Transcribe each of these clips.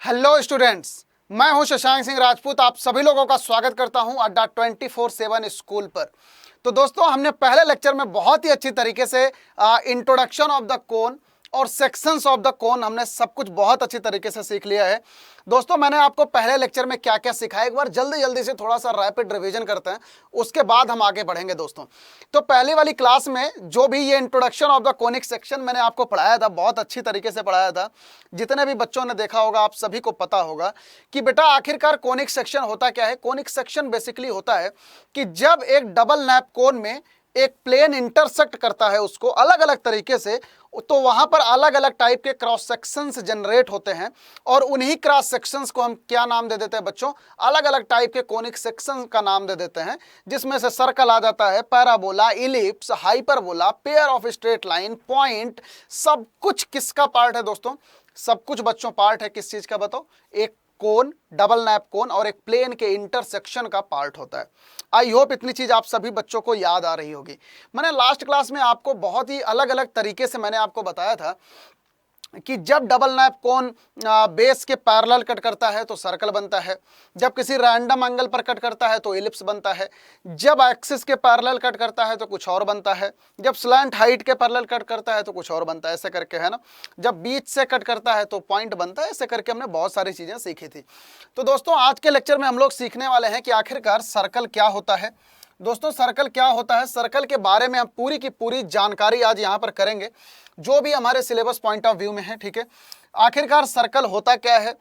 Hello students, मैं हूं शशांक सिंह राजपूत। आप सभी लोगों का स्वागत करता हूं अड्डा 24/7 स्कूल पर। तो दोस्तों, हमने पहले लेक्चर में बहुत ही अच्छी तरीके से इंट्रोडक्शन ऑफ द कोन और सेक्शंस ऑफ द कोन हमने सब कुछ बहुत अच्छी तरीके से सीख लिया है। दोस्तों, मैंने आपको पहले लेक्चर में क्या क्या सिखाया, एक बार जल्दी जल्दी से थोड़ा सा रैपिड रिवीजन करते हैं, उसके बाद हम आगे बढ़ेंगे। दोस्तों, तो पहली वाली क्लास में जो भी ये introduction of the conic section मैंने आपको पढ़ाया था, बहुत अच्छी तरीके से पढ़ाया था। जितने भी बच्चों ने देखा होगा, आप सभी को पता होगा कि बेटा आखिरकार कोनिक सेक्शन होता क्या है। कोनिक सेक्शन बेसिकली होता है कि जब एक डबल नैप कोन में एक प्लेन इंटरसेक्ट करता है उसको अलग अलग तरीके से, तो वहां पर अलग अलग टाइप के क्रॉस सेक्शंस जनरेट होते हैं और उन्हीं क्रॉस सेक्शंस को हम क्या नाम दे देते हैं बच्चों? अलग अलग टाइप के कोनिक सेक्शंस का नाम दे देते हैं, जिसमें से सर्कल आ जाता है, parabola, ellipse, hyperbola, pair of straight line, point. सब कुछ किसका पार्ट है दोस्तों? सब कुछ बच्चों पार्ट है किस चीज का बताओ? एक कोन, डबल नैप कोन और एक प्लेन के इंटरसेक्शन का पार्ट होता है। आई होप इतनी चीज आप सभी बच्चों को याद आ रही होगी। मैंने लास्ट क्लास में आपको बहुत ही अलग अलग तरीके से मैंने आपको बताया था कि जब डबल नैप कोन बेस के पैरेलल कट करता है तो सर्कल बनता है, जब किसी रैंडम एंगल पर कट करता है तो इलिप्स बनता है, जब एक्सिस के पैरेलल कट करता है तो कुछ और बनता है, जब स्लैंट हाइट के पैरेलल कट करता है तो कुछ और बनता है, ऐसे करके, है ना। जब बीच से कट करता है तो पॉइंट बनता है, ऐसे करके हमने बहुत सारी चीजें सीखी थी। तो दोस्तों, आज के लेक्चर में हम लोग सीखने वाले हैं कि आखिरकार सर्कल क्या होता है। दोस्तों, सर्कल क्या होता है, सर्कल के बारे में हम पूरी की पूरी जानकारी आज यहाँ पर करेंगे, जो भी हमारे सिलेबस पॉइंट ऑफ व्यू में है। ठीक है, आखिरकार सर्कल होता क्या है,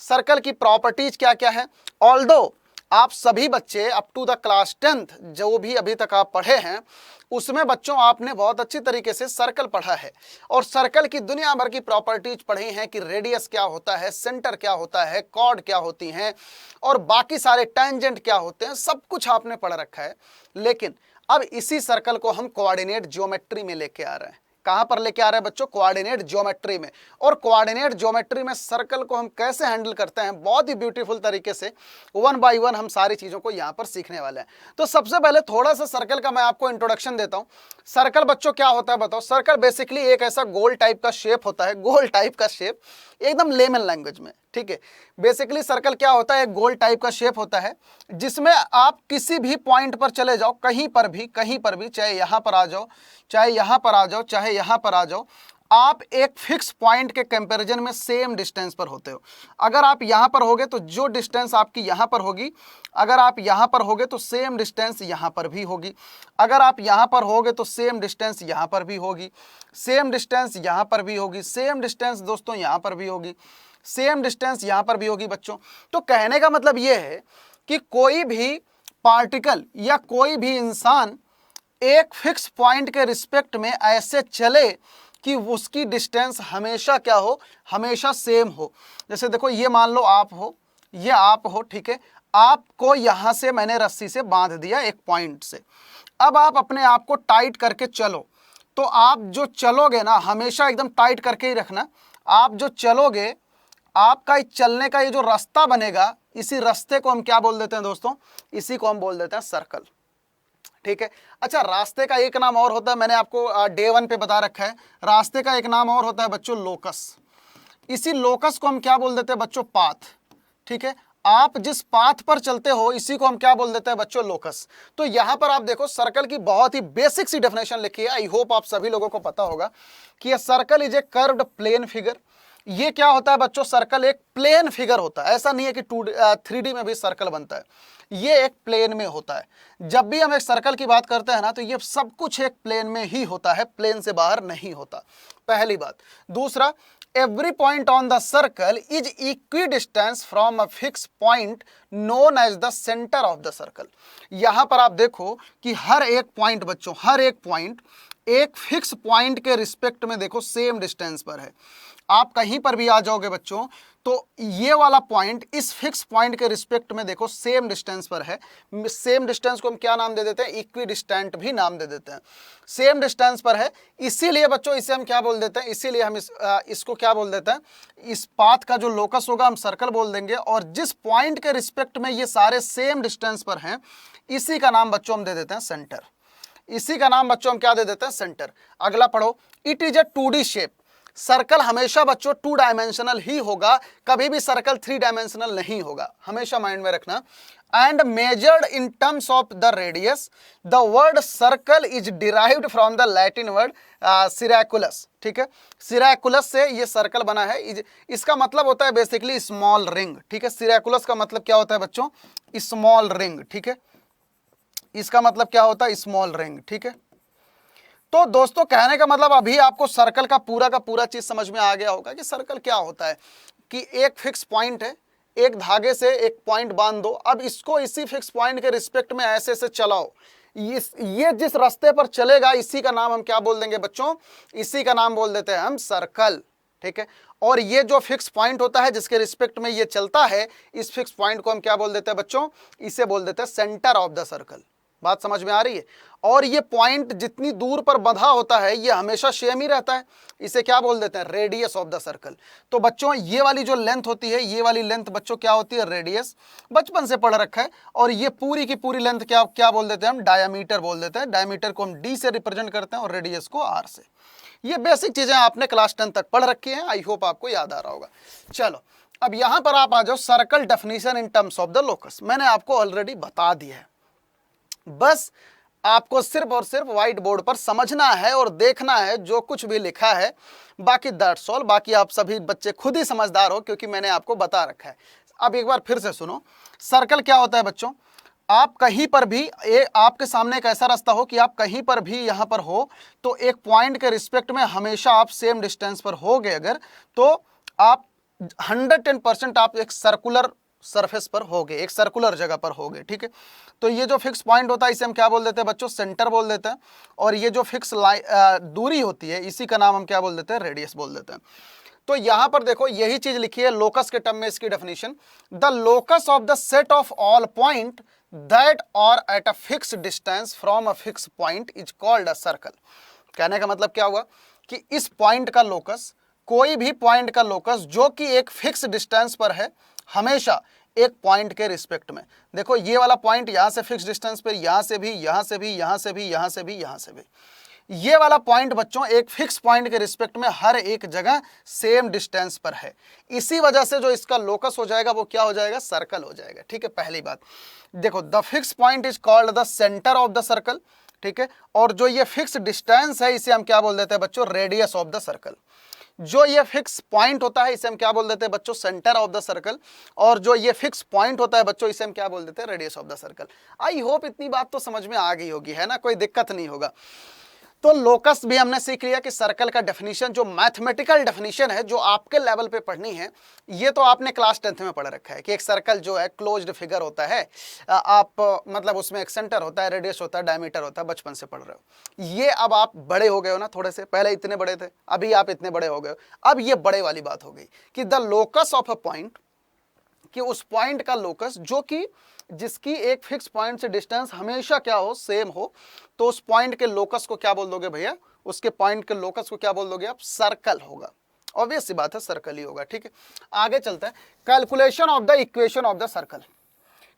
सर्कल की प्रॉपर्टीज क्या क्या है। ऑल्दो आप सभी बच्चे up to the class 10th जो भी अभी तक आप पढ़े हैं, उसमें बच्चों आपने बहुत अच्छी तरीके से सर्कल पढ़ा है और सर्कल की दुनिया भर की प्रॉपर्टीज पढ़ी हैं कि रेडियस क्या होता है, सेंटर क्या होता है, कॉर्ड क्या होती हैं और बाकी सारे टेंजेंट क्या होते हैं, सब कुछ आपने पढ़ रखा है। लेकिन अब इसी सर्कल को हम कोऑर्डिनेट ज्योमेट्री में लेके आ रहे हैं। कहां पर लेके आ रहे हैं बच्चों? कोऑर्डिनेट ज्योमेट्री में। और कोऑर्डिनेट ज्योमेट्री में सर्कल को हम कैसे हैंडल करते हैं, बहुत ही ब्यूटीफुल तरीके से वन बाय वन हम सारी चीजों को यहां पर सीखने वाले हैं। तो सबसे पहले थोड़ा सा सर्कल का मैं आपको इंट्रोडक्शन देता हूं। सर्कल बच्चों क्या होता है बताओ? सर्कल बेसिकली एक ऐसा गोल टाइप का शेप होता है, गोल टाइप का शेप, एकदम लेमन लैंग्वेज में। ठीक है, बेसिकली सर्कल क्या होता है? एक गोल टाइप का शेप होता है जिसमें आप किसी भी पॉइंट पर चले जाओ, कहीं पर भी, चाहे यहां पर आ जाओ, चाहे यहां पर आ जाओ, चाहे यहां पर आ जाओ, आप एक फिक्स पॉइंट के कंपैरिजन में सेम डिस्टेंस पर होते हो। अगर आप यहां पर होगे तो जो डिस्टेंस आपकी यहां पर होगी, अगर आप यहां पर होगे तो सेम डिस्टेंस यहां पर भी होगी, अगर आप यहां पर होगे तो सेम डिस्टेंस यहां पर भी होगी, सेम डिस्टेंस यहां पर भी होगी, सेम डिस्टेंस दोस्तों यहां पर भी होगी, सेम डिस्टेंस यहां पर भी होगी बच्चों। तो कहने का मतलब यह है कि कोई भी पार्टिकल या कोई भी इंसान एक फिक्स पॉइंट के रिस्पेक्ट में ऐसे चले कि उसकी डिस्टेंस हमेशा क्या हो? हमेशा सेम हो। जैसे देखो, ये मान लो आप हो, ये आप हो, ठीक है। आपको यहां से मैंने रस्सी से बांध दिया एक पॉइंट से। अब आप अपने आप को टाइट करके चलो, तो आप जो चलोगे ना, हमेशा एकदम टाइट करके ही रखना। आप जो चलोगे, आपका चलने का ये जो रास्ता बनेगा, इसी रास्ते को हम क्या बोल देते हैं दोस्तों? इसी को हम बोल देते हैं सर्कल। ठीक है। अच्छा, रास्ते का एक नाम और होता है, मैंने आपको डे 1 पे बता रखा है। रास्ते का एक नाम और होता है बच्चों, लोकस। इसी लोकस को हम क्या बोल देते हैं बच्चों? पाथ। ठीक है, आप जिस पाथ पर चलते हो इसी को हम क्या बोल देते हैं बच्चों? लोकस। तो यहां पर आप देखो, सर्कल की बहुत ही बेसिक सी डेफिनेशन लिखी है। आई होप आप सभी लोगों को पता होगा कि ये circle is a curved plane figure. ये क्या होता है बच्चों? सर्कल एक प्लेन फिगर होता है। ऐसा नहीं है कि 3D में भी सर्कल बनता है, ये एक प्लेन में होता है। जब भी हम एक सर्कल की बात करते हैं ना, तो ये सब कुछ एक प्लेन में ही होता है, प्लेन से बाहर नहीं होता, पहली बात। दूसरा, every point on the circle is equidistance from a fix point known as the centre of the circle. यहां पर आप देखो कि हर एक पॉइंट बच्चों, हर एक पॉइंट एक फिक्स पॉइंट के रिस्पेक्ट में देखो सेम डिस्टेंस पर है। आप कहीं पर भी आ जाओगे बच्चों, तो ये वाला पॉइंट इस फिक्स पॉइंट के रिस्पेक्ट में देखो सेम डिस्टेंस पर है। सेम डिस्टेंस को हम क्या नाम दे देते हैं? इक्वी डिस्टेंट भी नाम दे देते हैं। सेम डिस्टेंस पर है, इसीलिए बच्चों इसे हम क्या बोल देते हैं? इसीलिए हम इसको क्या बोल देते हैं? इस पाथ का जो लोकस होगा हम सर्कल बोल देंगे, और जिस पॉइंट के रिस्पेक्ट में ये सारे सेम डिस्टेंस पर हैं, इसी का नाम बच्चों हम दे देते हैं सेंटर। इसी का नाम बच्चों हम क्या दे देते हैं? सेंटर। अगला पढ़ो, it is a 2D shape. Circle हमेशा बच्चों 2 डायमेंशनल ही होगा, कभी भी सर्कल 3 डायमेंशनल नहीं होगा, हमेशा माइंड में रखना। And measured in terms of the radius, the word circle is derived from the Latin word सिरैकुलस, ठीक है, सिरैकुलस से ये सर्कल बना है। इसका मतलब होता है बेसिकली स्मॉल रिंग, ठीक है, सिरैकुलस का मतलब क्या होता है बच्चों, स्मॉल रिंग, ठीक है, इसका मतलब क्या होता है, स्मॉल रिंग, ठीक है। तो दोस्तों कहने का मतलब अभी आपको सर्कल का पूरा चीज समझ में आ गया होगा कि सर्कल क्या होता है, कि एक फिक्स पॉइंट है, एक धागे से एक पॉइंट बांध दो, अब इसको इसी फिक्स पॉइंट के रिस्पेक्ट में ऐसे से चलाओ, ये जिस रास्ते पर चलेगा इसी का नाम हम क्या बोल देंगे बच्चों, इसी का नाम बोल देते हैं हम सर्कल, ठीक है। और ये जो फिक्स पॉइंट होता है जिसके रिस्पेक्ट में ये चलता है, इस फिक्स पॉइंट को हम क्या बोल देते हैं बच्चों, इसे बोल देते हैं सेंटर ऑफ द सर्कल। बात समझ में आ रही है। और ये पॉइंट जितनी दूर पर बंधा होता है ये हमेशा सेम ही रहता है, इसे क्या बोल देते हैं, रेडियस ऑफ द सर्कल। तो बच्चों ये वाली जो लेंथ होती है, ये वाली लेंथ बच्चों क्या होती है, रेडियस, बचपन से पढ़ रखा है। और ये पूरी की पूरी लेंथ क्या क्या बोल देते हैं हम, डायमीटर बोल देते हैं। डायमीटर को हम डी से रिप्रेजेंट करते हैं और रेडियस को आर से। ये बेसिक चीजें आपने क्लास 10 तक पढ़ रखी हैं, आई होप आपको याद आ रहा होगा। चलो अब यहां पर आप आ जाओ, circle definition in terms of the locus, मैंने आपको ऑलरेडी बता दिया है, बस आपको सिर्फ और सिर्फ व्हाइट बोर्ड पर समझना है और देखना है जो कुछ भी लिखा है, बाकी दैट्स ऑल। बाकी आप सभी बच्चे खुद ही समझदार हो क्योंकि मैंने आपको बता रखा है। अब एक बार फिर से सुनो, सर्कल क्या होता है बच्चों, आप कहीं पर भी आपके सामने एक ऐसा रास्ता हो कि आप कहीं पर भी यहां पर हो तो एक पॉइंट के रिस्पेक्ट में हमेशा आप सेम डिस्टेंस पर होगे अगर, तो आप 110% आप एक सर्कुलर सरफेस पर होगे, एक सर्कुलर जगह पर होगे, ठीक है। तो ये जो फिक्स पॉइंट होता है इसे हम क्या बोल देते हैं बच्चों, सेंटर बोल देते हैं। और ये जो फिक्स दूरी होती है इसी का नाम हम क्या बोल देते हैं, रेडियस बोल देते हैं। तो यहां पर देखो यही चीज लिखी है लोकस के टर्म में, इसकी definition, the locus of the set of all point that are at a fix distance from a fix point is called a circle. कहने का मतलब क्या हुआ कि इस पॉइंट का लोकस, कोई भी पॉइंट का लोकस जो कि एक फिक्स डिस्टेंस पर है, हमेशा एक पॉइंट के रिस्पेक्ट में, देखो ये वाला पॉइंट यहां से फिक्स डिस्टेंस पे, यहां से भी, यहां से भी, यहां से भी, यहां से भी, यहां से भी, ये वाला पॉइंट बच्चों एक फिक्स पॉइंट के रिस्पेक्ट में हर एक जगह सेम डिस्टेंस पर है। इसी वजह से जो इसका लोकस हो जाएगा वो क्या हो जाएगा, सर्कल हो जाएगा, ठीक है। पहली बात देखो, the fix point is called the centre of the circle, ठीक है। और जो ये फिक्स डिस्टेंस है इसे हम क्या बोल देते हैं बच्चों, रेडियस ऑफ द सर्कल। जो ये फिक्स पॉइंट होता है इसे हम क्या बोल देते हैं बच्चों, सेंटर ऑफ द सर्कल। और जो ये फिक्स पॉइंट होता है बच्चों इसे हम क्या बोल देते हैं, radius of the circle. I hope इतनी बात तो समझ में आ गई होगी, है ना, कोई दिक्कत नहीं होगा। तो लोकस भी हमने सीख लिया कि सर्कल का डेफिनेशन जो मैथमेटिकल डेफिनेशन है जो आपके लेवल पे पढ़नी है, ये तो आपने क्लास 10th में पढ़ रखा है कि एक सर्कल जो है क्लोज्ड फिगर होता है, आप मतलब उसमें एक सेंटर होता है, रेडियस होता है, डायमीटर होता है, बचपन से पढ़ रहे हो। ये अब आप बड़े हो गए हो ना, थोड़े से पहले इतने बड़े थे, अभी आप इतने बड़े हो गए हो, अब ये बड़े वाली बात हो गई कि the locus of a point, कि उस पॉइंट का लोकस जो कि जिसकी एक फिक्स पॉइंट से डिस्टेंस हमेशा क्या हो, सेम हो, तो उस पॉइंट के लोकस को क्या बोल दोगे भैया, उसके पॉइंट के लोकस को क्या बोल दोगे आप, सर्कल होगा। ऑब्वियस सी बात है, सर्कल ही होगा, ठीक है। आगे चलता है, calculation of the equation of the circle.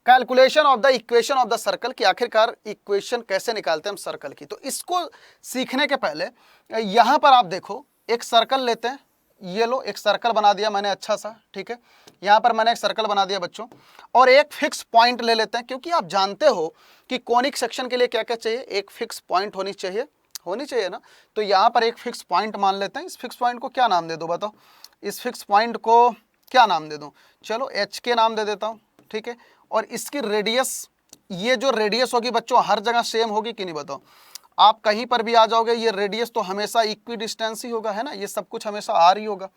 Calculation of the equation of the circle की आखिरकार इक्वेशन कैसे निकालते हैं हम सर्कल की, तो इसको सीखने के पहले यहां पर आप देखो एक सर्कल लेते हैं, ये लो एक सर्कल बना दिया मैंने अच्छा सा, ठीक है। यहाँ पर मैंने एक सर्कल बना दिया बच्चों, और एक फिक्स पॉइंट ले लेते हैं, क्योंकि आप जानते हो कि कोनिक सेक्शन के लिए क्या क्या चाहिए, एक फिक्स पॉइंट होनी चाहिए ना। तो यहाँ पर एक फिक्स पॉइंट मान लेते हैं। इस फिक्स पॉइंट को क्या नाम दे दो बताओ, इस फिक्स पॉइंट को क्या नाम दे दूँ, चलो एच के नाम दे देता हूँ, ठीक है। और इसकी रेडियस, ये जो रेडियस होगी बच्चों हर जगह सेम होगी कि नहीं बताओ, आप कहीं पर भी आ जाओगे ये रेडियस तो हमेशा इक्वी डिस्टेंस ही होगा, है ना, ये सब कुछ हमेशा आर ही होगा।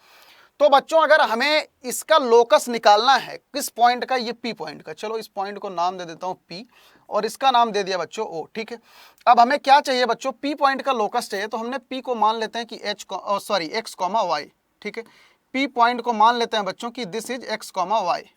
तो बच्चों अगर हमें इसका लोकस निकालना है किस पॉइंट का, ये पी पॉइंट का, चलो इस पॉइंट को नाम दे देता हूँ पी, और इसका नाम दे दिया बच्चों ओ, ठीक है। अब हमें क्या चाहिए बच्चों, पी पॉइंट का लोकस चाहिए, तो हमने पी को मान लेते हैं कि एक्स कॉमा वाई, ठीक है। पी पॉइंट को मान लेते हैं बच्चों कि this is X comma Y,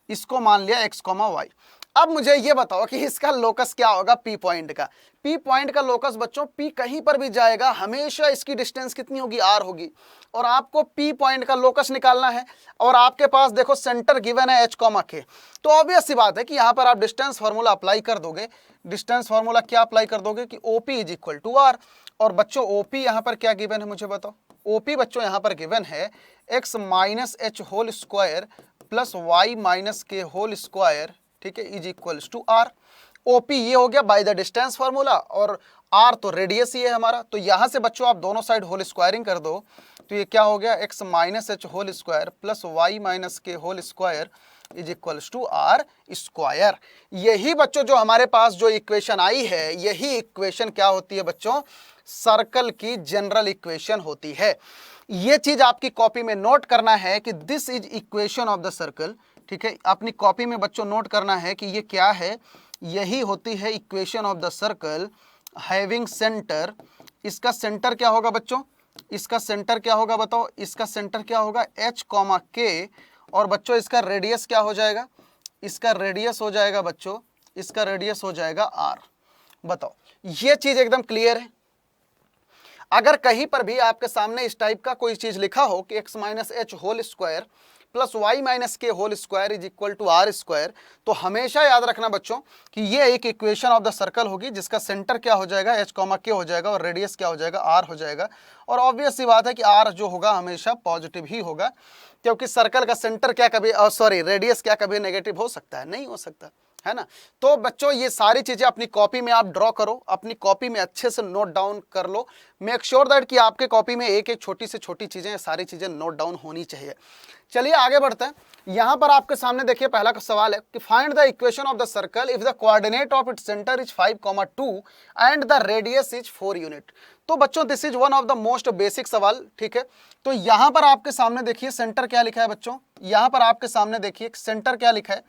इसको मान लिया एक्स कॉमा वाई। अब मुझे ये बताओ कि इसका लोकस क्या होगा, पी पॉइंट का। पी पॉइंट का लोकस बच्चों, पी कहीं पर भी जाएगा हमेशा इसकी डिस्टेंस कितनी होगी, आर होगी। और आपको पी पॉइंट का लोकस निकालना है, और आपके पास देखो सेंटर गिवन है एच कॉमा के, तो ऑब्वियस सी बात है कि यहाँ पर आप डिस्टेंस फार्मूला अप्लाई कर दोगे। डिस्टेंस फार्मूला क्या अप्लाई कर दोगे कि OP is equal to R. और बच्चों ओपी यहाँ पर क्या गिवन है मुझे बताओ। ओपी बच्चों यहाँ पर गिवन है x minus H whole square plus Y minus K whole square, ठीक है, is equals to R. OP ये हो गया बाय द डिस्टेंस फार्मूला, और आर तो रेडियस ही है हमारा। तो यहाँ से बच्चों आप दोनों साइड होल स्क्वायरिंग कर दो, तो ये क्या हो गया x minus H whole square plus Y minus K whole square is equals to are square. यही बच्चों जो हमारे पास जो इक्वेशन आई है, यही इक्वेशन क्या होती है बच्चों, सर्कल की जनरल इक्वेशन होती है। ये चीज आपकी कॉपी में नोट करना है कि this is equation of the circle, ठीक है। अपनी कॉपी में बच्चों नोट करना है कि ये क्या है, यही होती है equation of the circle having centre. इसका सेंटर क्या होगा बच्चों, इसका सेंटर क्या होगा बताओ, इसका सेंटर क्या होगा h कॉमा के, और बच्चों इसका रेडियस क्या हो जाएगा, इसका रेडियस हो जाएगा बच्चों, इसका रेडियस हो जाएगा r। बताओ ये चीज एकदम क्लियर है। अगर कहीं पर भी आपके सामने इस टाइप का कोई चीज लिखा हो कि x minus H whole square plus Y minus K whole square is equal to are square, तो हमेशा याद रखना बच्चों कि ये एक इक्वेशन ऑफ द सर्कल होगी जिसका सेंटर क्या हो जाएगा, एच कॉमा के हो जाएगा, और रेडियस क्या हो जाएगा, आर हो जाएगा। और ऑब्वियस सी बात है कि आर जो होगा हमेशा पॉजिटिव ही होगा, क्योंकि सर्कल का सेंटर क्या कभी रेडियस क्या कभी नेगेटिव हो सकता है, नहीं हो सकता, है ना। तो बच्चों ये सारी चीजें अपनी कॉपी में आप ड्रॉ करो, अपनी कॉपी में अच्छे से नोट डाउन कर लो। मेक श्योर दैट कि आपके कॉपी में एक एक छोटी से छोटी चीजें, सारी चीजें नोट डाउन होनी चाहिए। चलिए आगे बढ़ते हैं। यहां पर आपके सामने देखिए पहला का सवाल है कि find the equation of the circle if the coordinate of its centre is 5,2 and the radius is 4 unit. तो बच्चों this is one of the most basic सवाल, ठीक है। तो यहां पर आपके सामने देखिए सेंटर क्या लिखा है बच्चों, यहां पर आपके सामने देखिए सेंटर क्या लिखा है,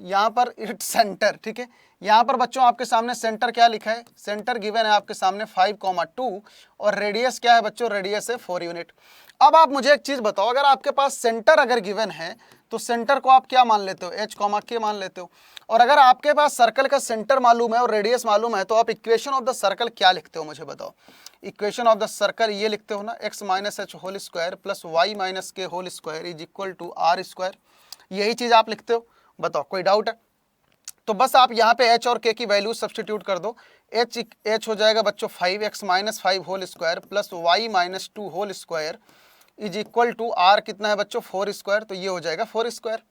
यहाँ पर इट्स सेंटर, ठीक है। यहाँ पर बच्चों आपके सामने सेंटर क्या लिखा है, सेंटर गिवन है आपके सामने 5,2 और रेडियस क्या है बच्चों, रेडियस है 4 यूनिट। अब आप मुझे एक चीज बताओ, अगर आपके पास सेंटर अगर गिवन है तो सेंटर को आप क्या मान लेते हो, h कॉमा के मान लेते हो। और अगर आपके पास सर्कल का सेंटर मालूम है और रेडियस मालूम है तो आप इक्वेशन ऑफ द सर्कल क्या लिखते हो मुझे बताओ। इक्वेशन ऑफ द सर्कल ये लिखते हो ना, x minus H whole square plus Y minus K whole square is equal to are square, यही चीज आप लिखते हो। बताओ कोई डाउट है तो बस आप यहाँ पे h और k की वैल्यू सब्स्टिट्यूट कर दो। h हो जाएगा बच्चों 5x minus 5 whole square plus Y minus 2 whole square is equal to r कितना है बच्चों 4 स्क्वायर, तो ये हो जाएगा 4 स्क्वायर।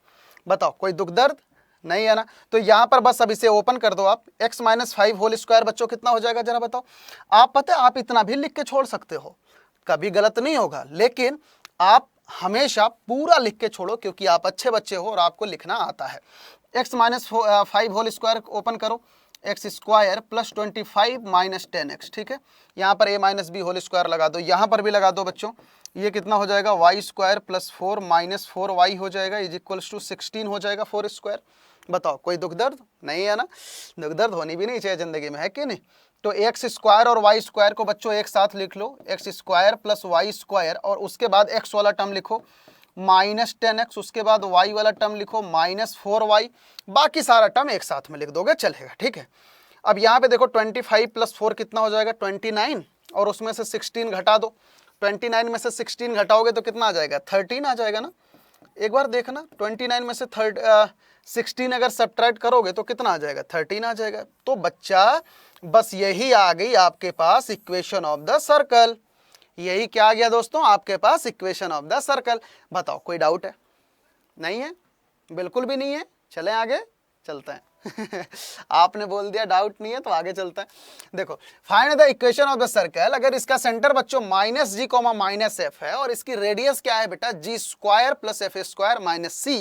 बताओ कोई दुख दर्द नहीं है ना। तो यहाँ पर बस अब इसे ओपन कर दो आप, x माइनस 5 होल स्क्वायर बच्चों कितना हो जाएगा जरा बताओ। आप पता है आप इतना भी लिख के छोड़ सकते हो, कभी गलत नहीं होगा, लेकिन आप हमेशा पूरा लिख के छोड़ो क्योंकि आप अच्छे बच्चे हो और आपको लिखना आता है। x minus 5 whole square open करो, X square plus 25 minus 10x, ठीक है। यहाँ पर a minus B whole square लगा दो, यहाँ पर भी लगा दो बच्चों, ये कितना हो जाएगा y square plus 4 minus 4y हो जाएगा इज इक्वल्स टू 16 हो जाएगा 4 स्क्वायर। बताओ कोई दुख दर्द नहीं है ना, दुख दर्द होनी भी नहीं चाहिए जिंदगी में, है कि नहीं। तो एक्स स्क्वायर और वाई स्क्वायर को बच्चों एक साथ लिख लो, X square plus Y square, और उसके बाद एक्स वाला टर्म लिखो माइनस 10x, उसके बाद y वाला टर्म लिखो माइनस 4y, बाकी सारा टर्म एक साथ में लिख दोगे चलेगा, ठीक है। अब यहाँ पे देखो 25 प्लस 4 कितना हो जाएगा 29, और उसमें से 16 घटा दो, 29 में से 16 घटाओगे तो कितना आ जाएगा 13 आ जाएगा ना। एक बार देखना 29 में से 16 अगर सब्ट्रैक्ट करोगे तो कितना आ जाएगा 13 आ जाएगा। तो बच्चा बस यही आ गई आपके पास इक्वेशन ऑफ द सर्कल, यही क्या आ गया दोस्तों आपके पास इक्वेशन ऑफ द सर्कल। बताओ कोई डाउट है नहीं है, बिल्कुल भी नहीं है, चलें आगे चलते हैं आपने बोल दिया डाउट नहीं है तो आगे चलते हैं। देखो find the equation of the circle, अगर इसका सेंटर बच्चों माइनस जी कॉमा माइनस एफ है और इसकी रेडियस क्या है बेटा G square plus F square minus C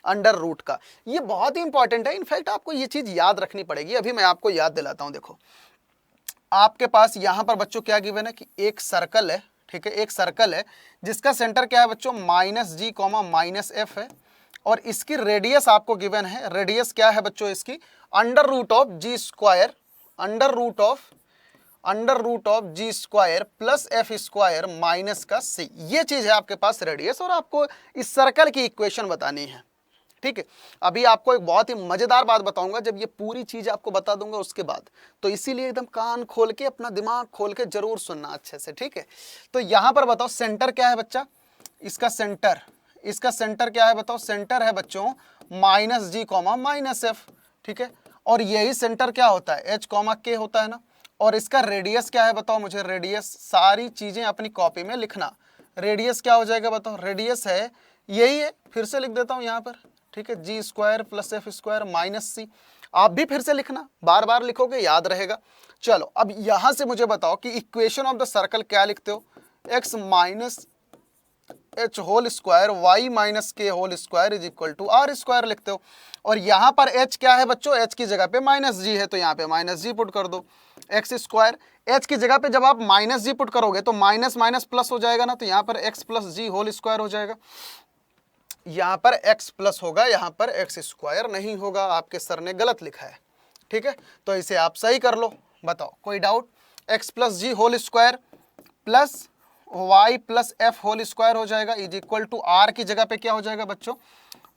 under root का। ये बहुत ही इंपॉर्टेंट है, इनफैक्ट आपको ये चीज याद रखनी पड़ेगी, अभी मैं आपको याद दिलाता हूं। देखो आपके पास यहां पर बच्चों क्या गिवन है कि एक सर्कल है, ठीक है, एक सर्कल है जिसका सेंटर क्या है बच्चों माइनस जी कॉमा माइनस एफ है, और इसकी रेडियस आपको गिवन है, रेडियस क्या है बच्चों इसकी under root of G square, under root of G square plus F square minus का सी, ये चीज है आपके पास रेडियस, और आपको इस सर्कल की इक्वेशन बतानी है, ठीक है। अभी आपको एक बहुत ही मजेदार बात बताऊंगा जब ये पूरी चीज आपको बता दूंगा उसके बाद, तो इसीलिए एकदम कान खोल के अपना दिमाग खोल के जरूर सुनना अच्छे से, ठीक है। तो यहां पर बताओ सेंटर क्या है बच्चा, इसका सेंटर क्या है बताओ, सेंटर है बच्चों माइनस जी कॉमा माइनस एफ, ठीक है। और यही सेंटर क्या होता है एच कॉमा के होता है ना, और इसका रेडियस क्या है बताओ मुझे, रेडियस सारी चीजें अपनी कॉपी में लिखना। रेडियस क्या हो जाएगा बताओ, रेडियस है यही है, फिर से लिख देता हूं यहाँ पर, ठीक है, G square plus F square minus C. आप भी फिर से लिखना, बार बार लिखोगे याद रहेगा। चलो अब यहां से मुझे बताओ कि इक्वेशन ऑफ द सर्कल क्या लिखते हो, X minus H whole square Y minus K whole square is equal to are square लिखते हो। और यहाँ पर एच क्या है बच्चों, एच की जगह पे माइनस जी है, तो यहाँ पे माइनस जी पुट कर दो। एक्स स्क्वायर, एच की जगह पे जब आप माइनस जी पुट करोगे तो माइनस माइनस प्लस हो जाएगा ना, तो यहाँ पर x plus G whole square हो जाएगा। यहाँ पर एक्स प्लस होगा, यहाँ पर एक्स स्क्वायर नहीं होगा, आपके सर ने गलत लिखा है, ठीक है, तो इसे आप सही कर लो। बताओ कोई doubt, X plus G whole square plus Y plus F whole square हो जाएगा इज इक्वल टू आर की जगह पे क्या हो जाएगा बच्चों,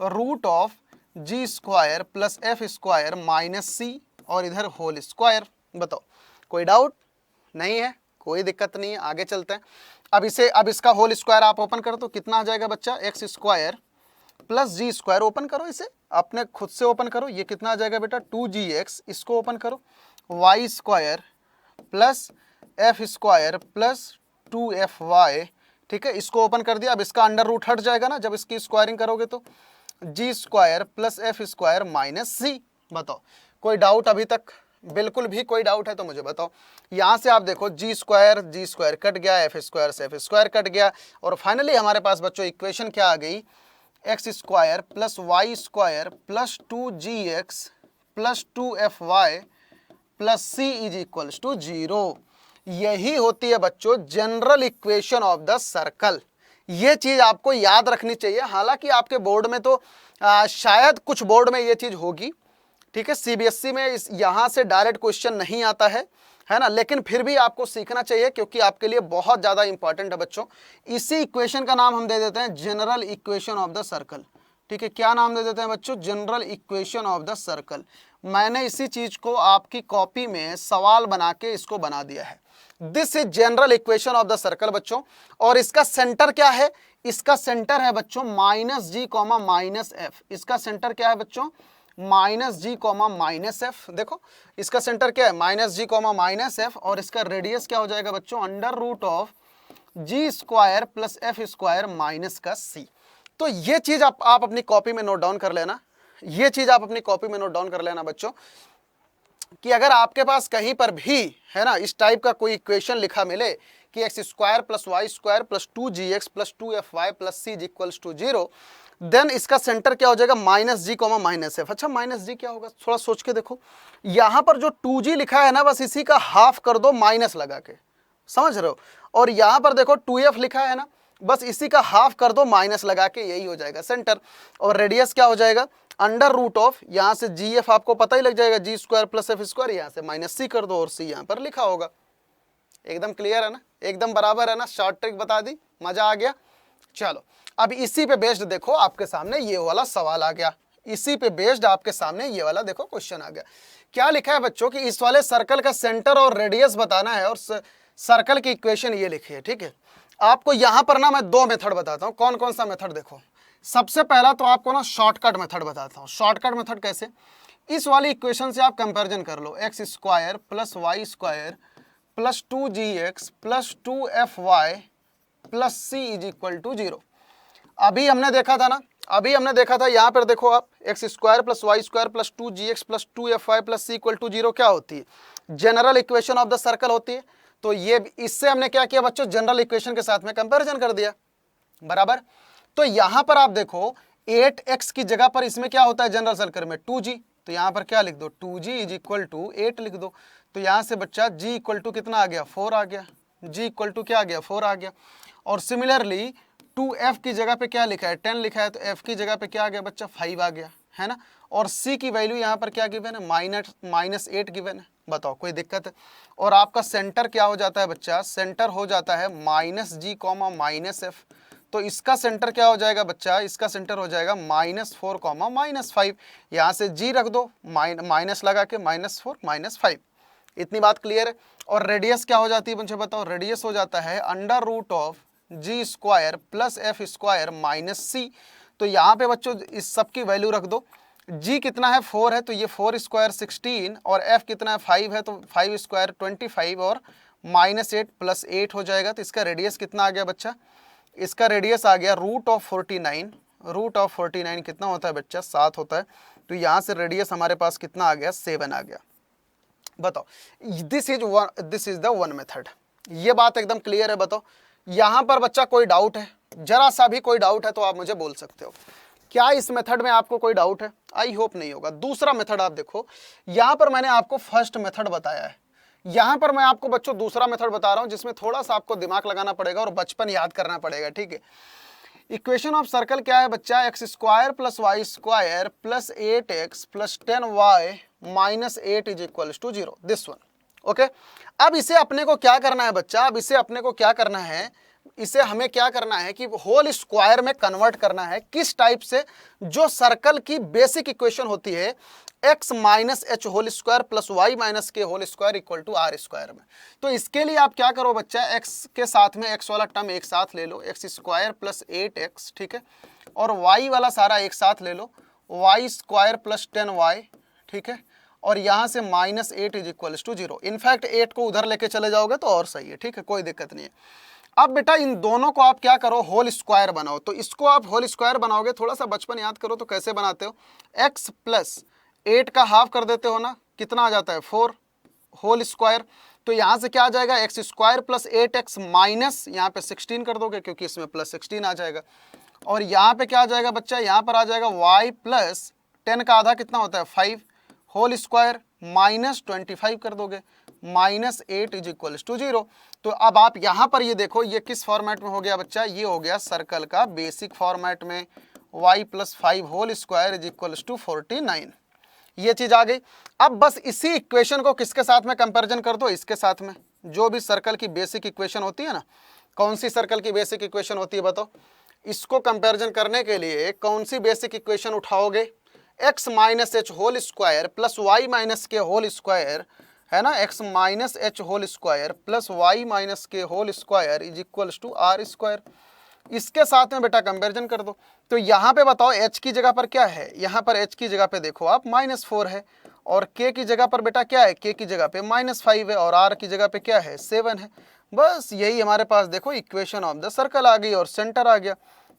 root of G square plus F square minus C और इधर होल स्क्वायर। बताओ कोई डाउट नहीं है, कोई दिक्कत नहीं है, आगे चलते हैं। अब इसका होल स्क्वायर आप ओपन कर दो, कितना आ जाएगा बच्चा, एक्स स्क्वायर प्लस जी स्क्वायर, ओपन करो इसे, अपने खुद से ओपन करो, ये कितना आ जाएगा बेटा 2gx, इसको ओपन करो, y square plus F square plus 2fy, ठीक है, इसको ओपन कर दिया। अब इसका अंडर रूट हट जाएगा ना जब इसकी स्क्वायरिंग करोगे तो, G square plus F square minus C. बताओ कोई डाउट अभी तक, बिल्कुल भी कोई डाउट है तो मुझे बताओ। यहाँ से आप देखो जी स्क्वायर कट गया, एफ स्क्वायर से एफ स्क्वायर कट गया, और फाइनली हमारे पास बच्चों इक्वेशन क्या आ गई, x square plus Y square plus 2gx plus 2fy plus C is equals to 0। यही होती है बच्चों general equation of the circle. ये चीज आपको याद रखनी चाहिए, हालांकि आपके बोर्ड में तो शायद कुछ बोर्ड में ये चीज होगी, ठीक है, सीबीएसई में यहाँ से डायरेक्ट क्वेश्चन नहीं आता है ना, लेकिन फिर भी आपको सीखना चाहिए क्योंकि आपके लिए बहुत ज़्यादा इंपॉर्टेंट है बच्चों। इसी इक्वेशन का नाम हम दे देते हैं general equation of the circle, ठीक है, क्या नाम दे देते हैं बच्चों, general equation of the circle. मैंने इसी चीज को आपकी कॉपी में सवाल बना के इसको बना दिया है, this is general equation of the circle बच्चों। और इसका सेंटर क्या है, इसका सेंटर है बच्चों माइनस जी कॉमा माइनस एफ, इसका सेंटर क्या है बच्चों, माइनस जी कॉमा माइनस एफ। देखो इसका सेंटर क्या है, माइनस जी कॉमा माइनस एफ, और इसका रेडियस क्या हो जाएगा बच्चों, under root of G square plus F square minus का सी। तो ये चीज आप अपनी कॉपी में नोट डाउन कर लेना, ये चीज आप अपनी कॉपी में नोट डाउन कर लेना बच्चों, कि अगर आपके पास कहीं पर भी है ना इस टाइप का कोई इक्वेशन लिखा मिले कि x square plus Y square plus 2gx plus 2fy plus C is equals to 0, then इसका सेंटर क्या हो जाएगा, माइनस जी कॉमा माइनस एफ। अच्छा माइनस जी क्या होगा, थोड़ा सोच के देखो, यहां पर जो 2g लिखा है ना बस इसी का हाफ कर दो माइनस लगा के, समझ रहे हो, और यहां पर देखो 2f लिखा है ना, बस इसी का हाफ कर दो माइनस लगा के, यही हो जाएगा सेंटर। और रेडियस क्या हो जाएगा, अंडर रूट ऑफ, यहां से जी एफ आपको पता ही लग जाएगा, जी स्क्वायर प्लस एफ स्क्वायर, यहां से माइनस सी कर दो और सी यहां पर लिखा होगा। एकदम क्लियर है ना, एकदम बराबर है ना, शॉर्ट ट्रिक बता दी, मजा आ गया। चलो अब इसी पे बेस्ड देखो आपके सामने ये वाला सवाल आ गया, इसी पे बेस्ड आपके सामने ये वाला देखो क्वेश्चन आ गया। क्या लिखा है बच्चों कि इस वाले सर्कल का सेंटर और रेडियस बताना है और सर्कल की इक्वेशन ये लिखी है, ठीक है। आपको यहां पर ना मैं दो मेथड बताता हूं, कौन कौन सा मेथड देखो। सबसे पहला तो आपको ना शॉर्टकट मेथड बताता हूं। शॉर्टकट मेथड कैसे, इस वाली इक्वेशन से आप कंपैरिजन कर लो, X square plus Y square plus 2gx plus 2fy plus C is equal to 0। अभी हमने देखा था ना, अभी हमने देखा था, यहाँ पर देखो आप, x square plus Y square plus 2gx plus 2fy plus c equal to 0 क्या होती है, general equation of the circle होती है। तो ये इससे हमने क्या किया बच्चों, जनरल इक्वेशन के साथ में कंपैरिजन कर दिया, बराबर। तो यहां पर आप देखो 8x की जगह पर इसमें क्या होता है जनरल सर्कल में 2g, तो यहां पर क्या लिख दो 2g इज इक्वल टू 8 लिख दो। तो यहां से बच्चा g इक्वल टू कितना आ गया 4 आ गया, g इक्वल टू क्या आ गया 4 आ गया। और सिमिलरली 2f की जगह पे क्या लिखा है 10 लिखा है, तो f की जगह पे क्या आ गया बच्चा 5 आ गया, है ना। और c की वैल्यू यहाँ पर क्या गिवन है, -8 गिवन है। बताओ कोई दिक्कत है। और आपका सेंटर क्या हो जाता है बच्चा, सेंटर हो जाता है माइनस जी कॉमा माइनस एफ। तो इसका सेंटर क्या हो जाएगा बच्चा, इसका सेंटर हो जाएगा -4 कॉमा -5। यहाँ से जी रख दो, माइनस लगा के -4 -5। इतनी बात क्लियर है। और रेडियस क्या हो जाती है मुझे बताओ, रेडियस हो जाता है under root of G square plus F square minus C. तो यहाँ पे बच्चों इस सब की वैल्यू रख दो, जी कितना है 4 है तो ये 4 स्क्वायर 16 और एफ कितना है 5 है तो 5 स्क्वायर 25 और -8 + 8 हो जाएगा। तो इसका रेडियस कितना आ गया बच्चा, इसका रेडियस आ गया √49। √49 कितना होता है बच्चा 7 होता है। तो यहाँ से रेडियस हमारे पास कितना आ गया 7 आ गया। बताओ this is the one method. ये बात एकदम क्लियर है। बताओ यहाँ पर बच्चा कोई डाउट है, जरा सा भी कोई डाउट है तो आप मुझे बोल सकते हो। क्या इस मेथड में आपको कोई डाउट है? आई होप नहीं होगा। दूसरा मेथड आप देखो, यहाँ पर मैंने आपको फर्स्ट मेथड बताया है, यहाँ पर मैं आपको बच्चों दूसरा मेथड बता रहा हूँ जिसमें थोड़ा सा आपको दिमाग लगाना पड़ेगा और बचपन याद करना पड़ेगा, ठीक है। इक्वेशन ऑफ सर्कल क्या है बच्चा, x² + y² + 8x + 10y - 8 = 0, this one. Okay, अब इसे अपने को क्या करना है बच्चा, अब इसे अपने को क्या करना है, इसे हमें क्या करना है कि होल स्क्वायर में कन्वर्ट करना है। किस टाइप से, जो सर्कल की बेसिक इक्वेशन होती है x - h whole square + y - k whole square = r² में। तो इसके लिए आप क्या करो बच्चा, x के साथ में x वाला टर्म एक साथ ले लो, x² + 8x, ठीक है, और y वाला सारा एक साथ ले लो, y² + 10y, ठीक है, और यहाँ से -8 = 0। इनफैक्ट 8 को उधर लेके चले जाओगे तो और सही है, ठीक है, कोई दिक्कत नहीं है। अब बेटा इन दोनों को आप क्या करो, होल स्क्वायर बनाओ। तो इसको आप होल स्क्वायर बनाओगे, थोड़ा सा बचपन याद करो तो कैसे बनाते हो, x + 8 का हाफ कर देते हो ना, कितना आ जाता है 4 होल स्क्वायर। तो यहाँ से क्या आ जाएगा, x² + 8x माइनस यहाँ पे 16 कर दोगे क्योंकि इसमें +16 आ जाएगा। और यहाँ पे क्या आ जाएगा बच्चा, यहाँ पर आ जाएगा y + 10 का आधा कितना होता है 5 होल स्क्वायर -25 कर दोगे, -8 = 0। तो अब आप यहाँ पर ये देखो, ये किस फॉर्मेट में हो गया बच्चा, ये हो गया सर्कल का बेसिक फॉर्मेट में, y + 5 होल स्क्वायर = 49। ये चीज आ गई। अब बस इसी इक्वेशन को किसके साथ में कंपैरिजन कर दो, इसके साथ में। जो भी सर्कल की बेसिक इक्वेशन होती है ना, कौन सी सर्कल की बेसिक इक्वेशन होती है बताओ, इसको कंपैरिजन करने के लिए कौन सी बेसिक इक्वेशन उठाओगे, x - h whole square + y - k whole square, है ना, x - h whole square + y - k whole square = r²। इसके साथ में बेटा कंपैरिजन कर दो। तो यहाँ पे बताओ h की जगह पर क्या है, यहाँ पर h की जगह पे देखो आप -4 है, और k की जगह पर बेटा क्या है, k की जगह पे -5 है, और r की जगह पे क्या है 7 है। बस यही हमारे पास देखो इक्वेशन ऑफ द सर्कल आ गई और सेंटर आ गया।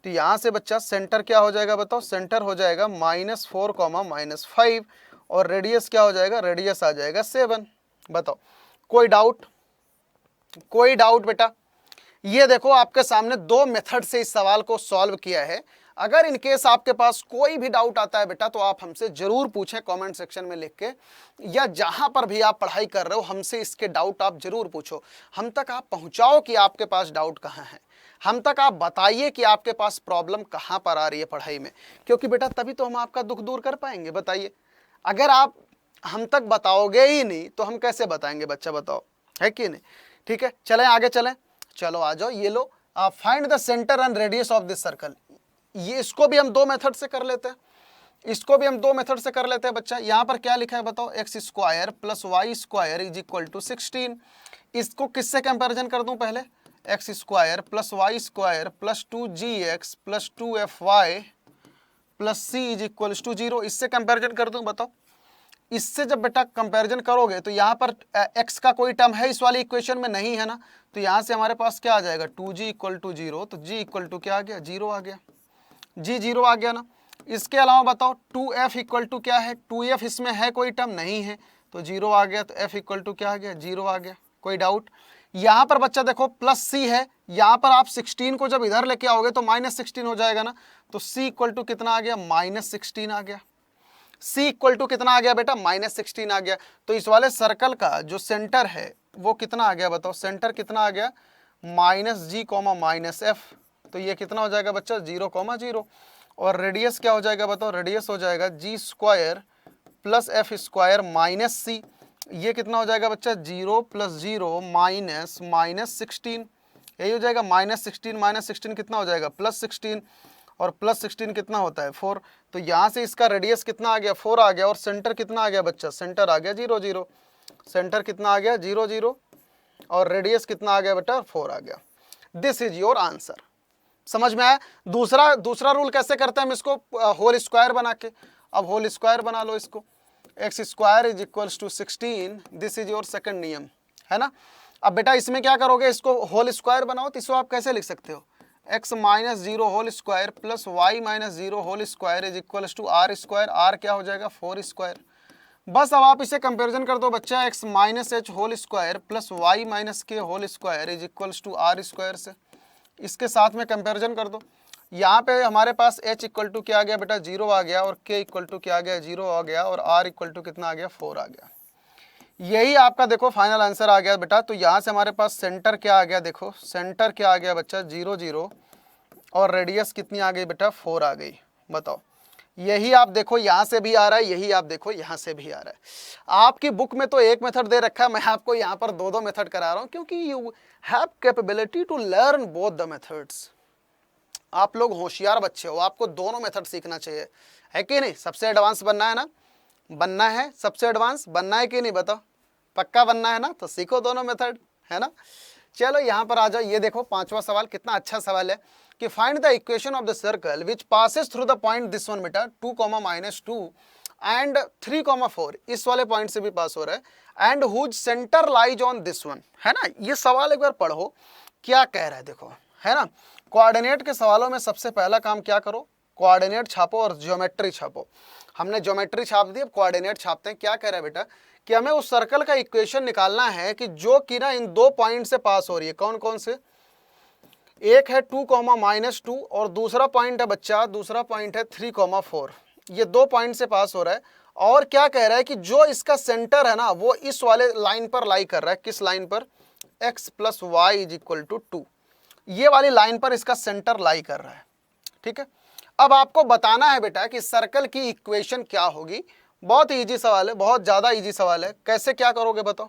तो यहाँ से बच्चा सेंटर क्या हो जाएगा बताओ, सेंटर हो जाएगा -4, -5, और रेडियस क्या हो जाएगा, रेडियस आ जाएगा 7। बताओ कोई डाउट, कोई डाउट बेटा। ये देखो आपके सामने दो मेथड से इस सवाल को सॉल्व किया है। अगर इन केस आपके पास कोई भी डाउट आता है बेटा तो आप हमसे जरूर पूछें कमेंट सेक्शन में लिख के, या जहां पर भी आप पढ़ाई कर रहे हो हमसे इसके डाउट आप जरूर पूछो। हम तक आप पहुंचाओ कि आपके पास डाउट कहाँ है, हम तक आप बताइए कि आपके पास प्रॉब्लम कहाँ पर आ रही है पढ़ाई में, क्योंकि बेटा तभी तो हम आपका दुख दूर कर पाएंगे। बताइए, अगर आप हम तक बताओगे ही नहीं तो हम कैसे बताएंगे बच्चा, बताओ, है कि नहीं। ठीक है, चलें आगे चलें, चलो आ जाओ, ये लो find the centre and radius of this circle. ये इसको भी हम दो मेथड से कर लेते हैं, इसको भी हम दो मेथड से कर लेते हैं बच्चा। यहाँ पर क्या लिखा है बताओ, x² + y² = 16। इसको किससे कंपैरिजन कर दूं, पहले x² + y² + 2gx + 2fy + c = 0, इससे कंपैरिजन कर दूं। बताओ इससे जब बेटा कंपैरिजन करोगे तो यहाँ पर x का कोई टर्म है इस वाली इक्वेशन में, नहीं है ना, तो यहाँ से हमारे पास क्या आ जाएगा 2g = 0, तो g = क्या आ गया 0 आ गया, g 0 आ गया ना। इसके अलावा बताओ 2f = क्या है, 2f इसमें है कोई टर्म, नहीं है, तो 0 आ गया, तो f = क्या आ गया 0 आ गया। कोई डाउट। यहाँ पर बच्चा देखो +c है, यहाँ पर आप 16 को जब इधर लेके आओगे तो -16 हो जाएगा ना, तो c = कितना आ गया -16 आ गया। c = कितना आ गया बेटा -16 आ गया। तो इस वाले सर्कल का जो सेंटर है वो कितना आ गया बताओ, सेंटर कितना आ गया -g, -f, तो ये कितना हो जाएगा बच्चा 0, 0। और रेडियस क्या हो जाएगा बताओ, रेडियस हो जाएगा g² + f² - c, ये कितना हो जाएगा बच्चा 0 + 0 -16, यही हो जाएगा -16 -16 कितना हो जाएगा +16, और +16 कितना होता है 4। तो यहाँ से इसका रेडियस कितना आ गया 4 आ गया, और सेंटर कितना आ गया बच्चा, सेंटर आ गया 0, 0, सेंटर कितना आ गया 0, 0, और रेडियस कितना आ गया बेटा 4 आ गया। This is your answer. समझ में आया। दूसरा रूल कैसे करते हैं हम इसको, होल स्क्वायर बना के। अब होल स्क्वायर बना लो इसको, x square is equals to 16, this is your second नियम, है ना। अब बेटा इसमें क्या करोगे, इसको होल स्क्वायर बनाओ, तो इसको आप कैसे लिख सकते हो, x minus 0 whole square plus Y minus 0 whole square is equals to are square, r क्या हो जाएगा 4 स्क्वायर। बस अब आप इसे कंपैरिजन कर दो बच्चा, x minus H whole square plus Y minus K whole square is equals to are square से, इसके साथ में कंपैरिजन कर दो। यहाँ पे हमारे पास h इक्वल टू क्या आ गया बेटा 0 आ गया, और k इक्वल टू क्या आ गया 0 आ गया, और r इक्वल टू कितना आ गया 4 आ गया। यही आपका देखो फाइनल आंसर आ गया बेटा। तो यहाँ से हमारे पास सेंटर क्या आ गया, देखो सेंटर क्या आ गया बच्चा 0 0, और रेडियस कितनी आ गई बेटा 4 आ गई। बताओ, यही आप देखो यहाँ से भी आ रहा है, यही आप देखो यहाँ से भी आ रहा है। आपकी बुक में तो एक मेथड दे रखा है, मैं आपको यहाँ पर दो मेथड करा रहा हूँ, क्योंकि you have capability to learn both the methods. आप लोग होशियार बच्चे हो, आपको दोनों मेथड सीखना चाहिए, है कि नहीं। सबसे एडवांस बनना है ना, बनना है, सबसे एडवांस बनना है कि नहीं, बताओ पक्का बनना है ना, तो सीखो दोनों मेथड, है ना। चलो यहाँ पर आ जाओ, ये देखो पांचवा सवाल कितना अच्छा सवाल है कि find the equation of the circle which passes through the point this one बेटा 2, -2 एंड 3, 4, इस वाले पॉइंट से भी पास हो रहा है, and whose centre lies on this one, है ना। ये सवाल एक बार पढ़ो क्या कह रहा है, देखो, है ना। कोऑर्डिनेट के सवालों में सबसे पहला काम क्या करो, कोऑर्डिनेट छापो और ज्योमेट्री छापो। हमने ज्योमेट्री छाप दी, अब कोऑर्डिनेट छापते हैं। क्या कह रहा है बेटा कि हमें उस सर्कल का इक्वेशन निकालना है कि जो कि ना इन दो पॉइंट से पास हो रही है। कौन कौन से, एक है 2, -2 और दूसरा पॉइंट है बच्चा, दूसरा पॉइंट है 3, 4। ये दो पॉइंट से पास हो रहा है, और क्या कह रहा है कि जो इसका सेंटर है ना वो इस वाले लाइन पर लाई कर रहा है। किस लाइन पर, x + y = 2, ये वाली लाइन पर इसका सेंटर लाई कर रहा है, ठीक है। अब आपको बताना है बेटा कि सर्कल की इक्वेशन क्या होगी। बहुत इजी सवाल है, बहुत ज़्यादा इजी सवाल है। कैसे क्या करोगे बताओ,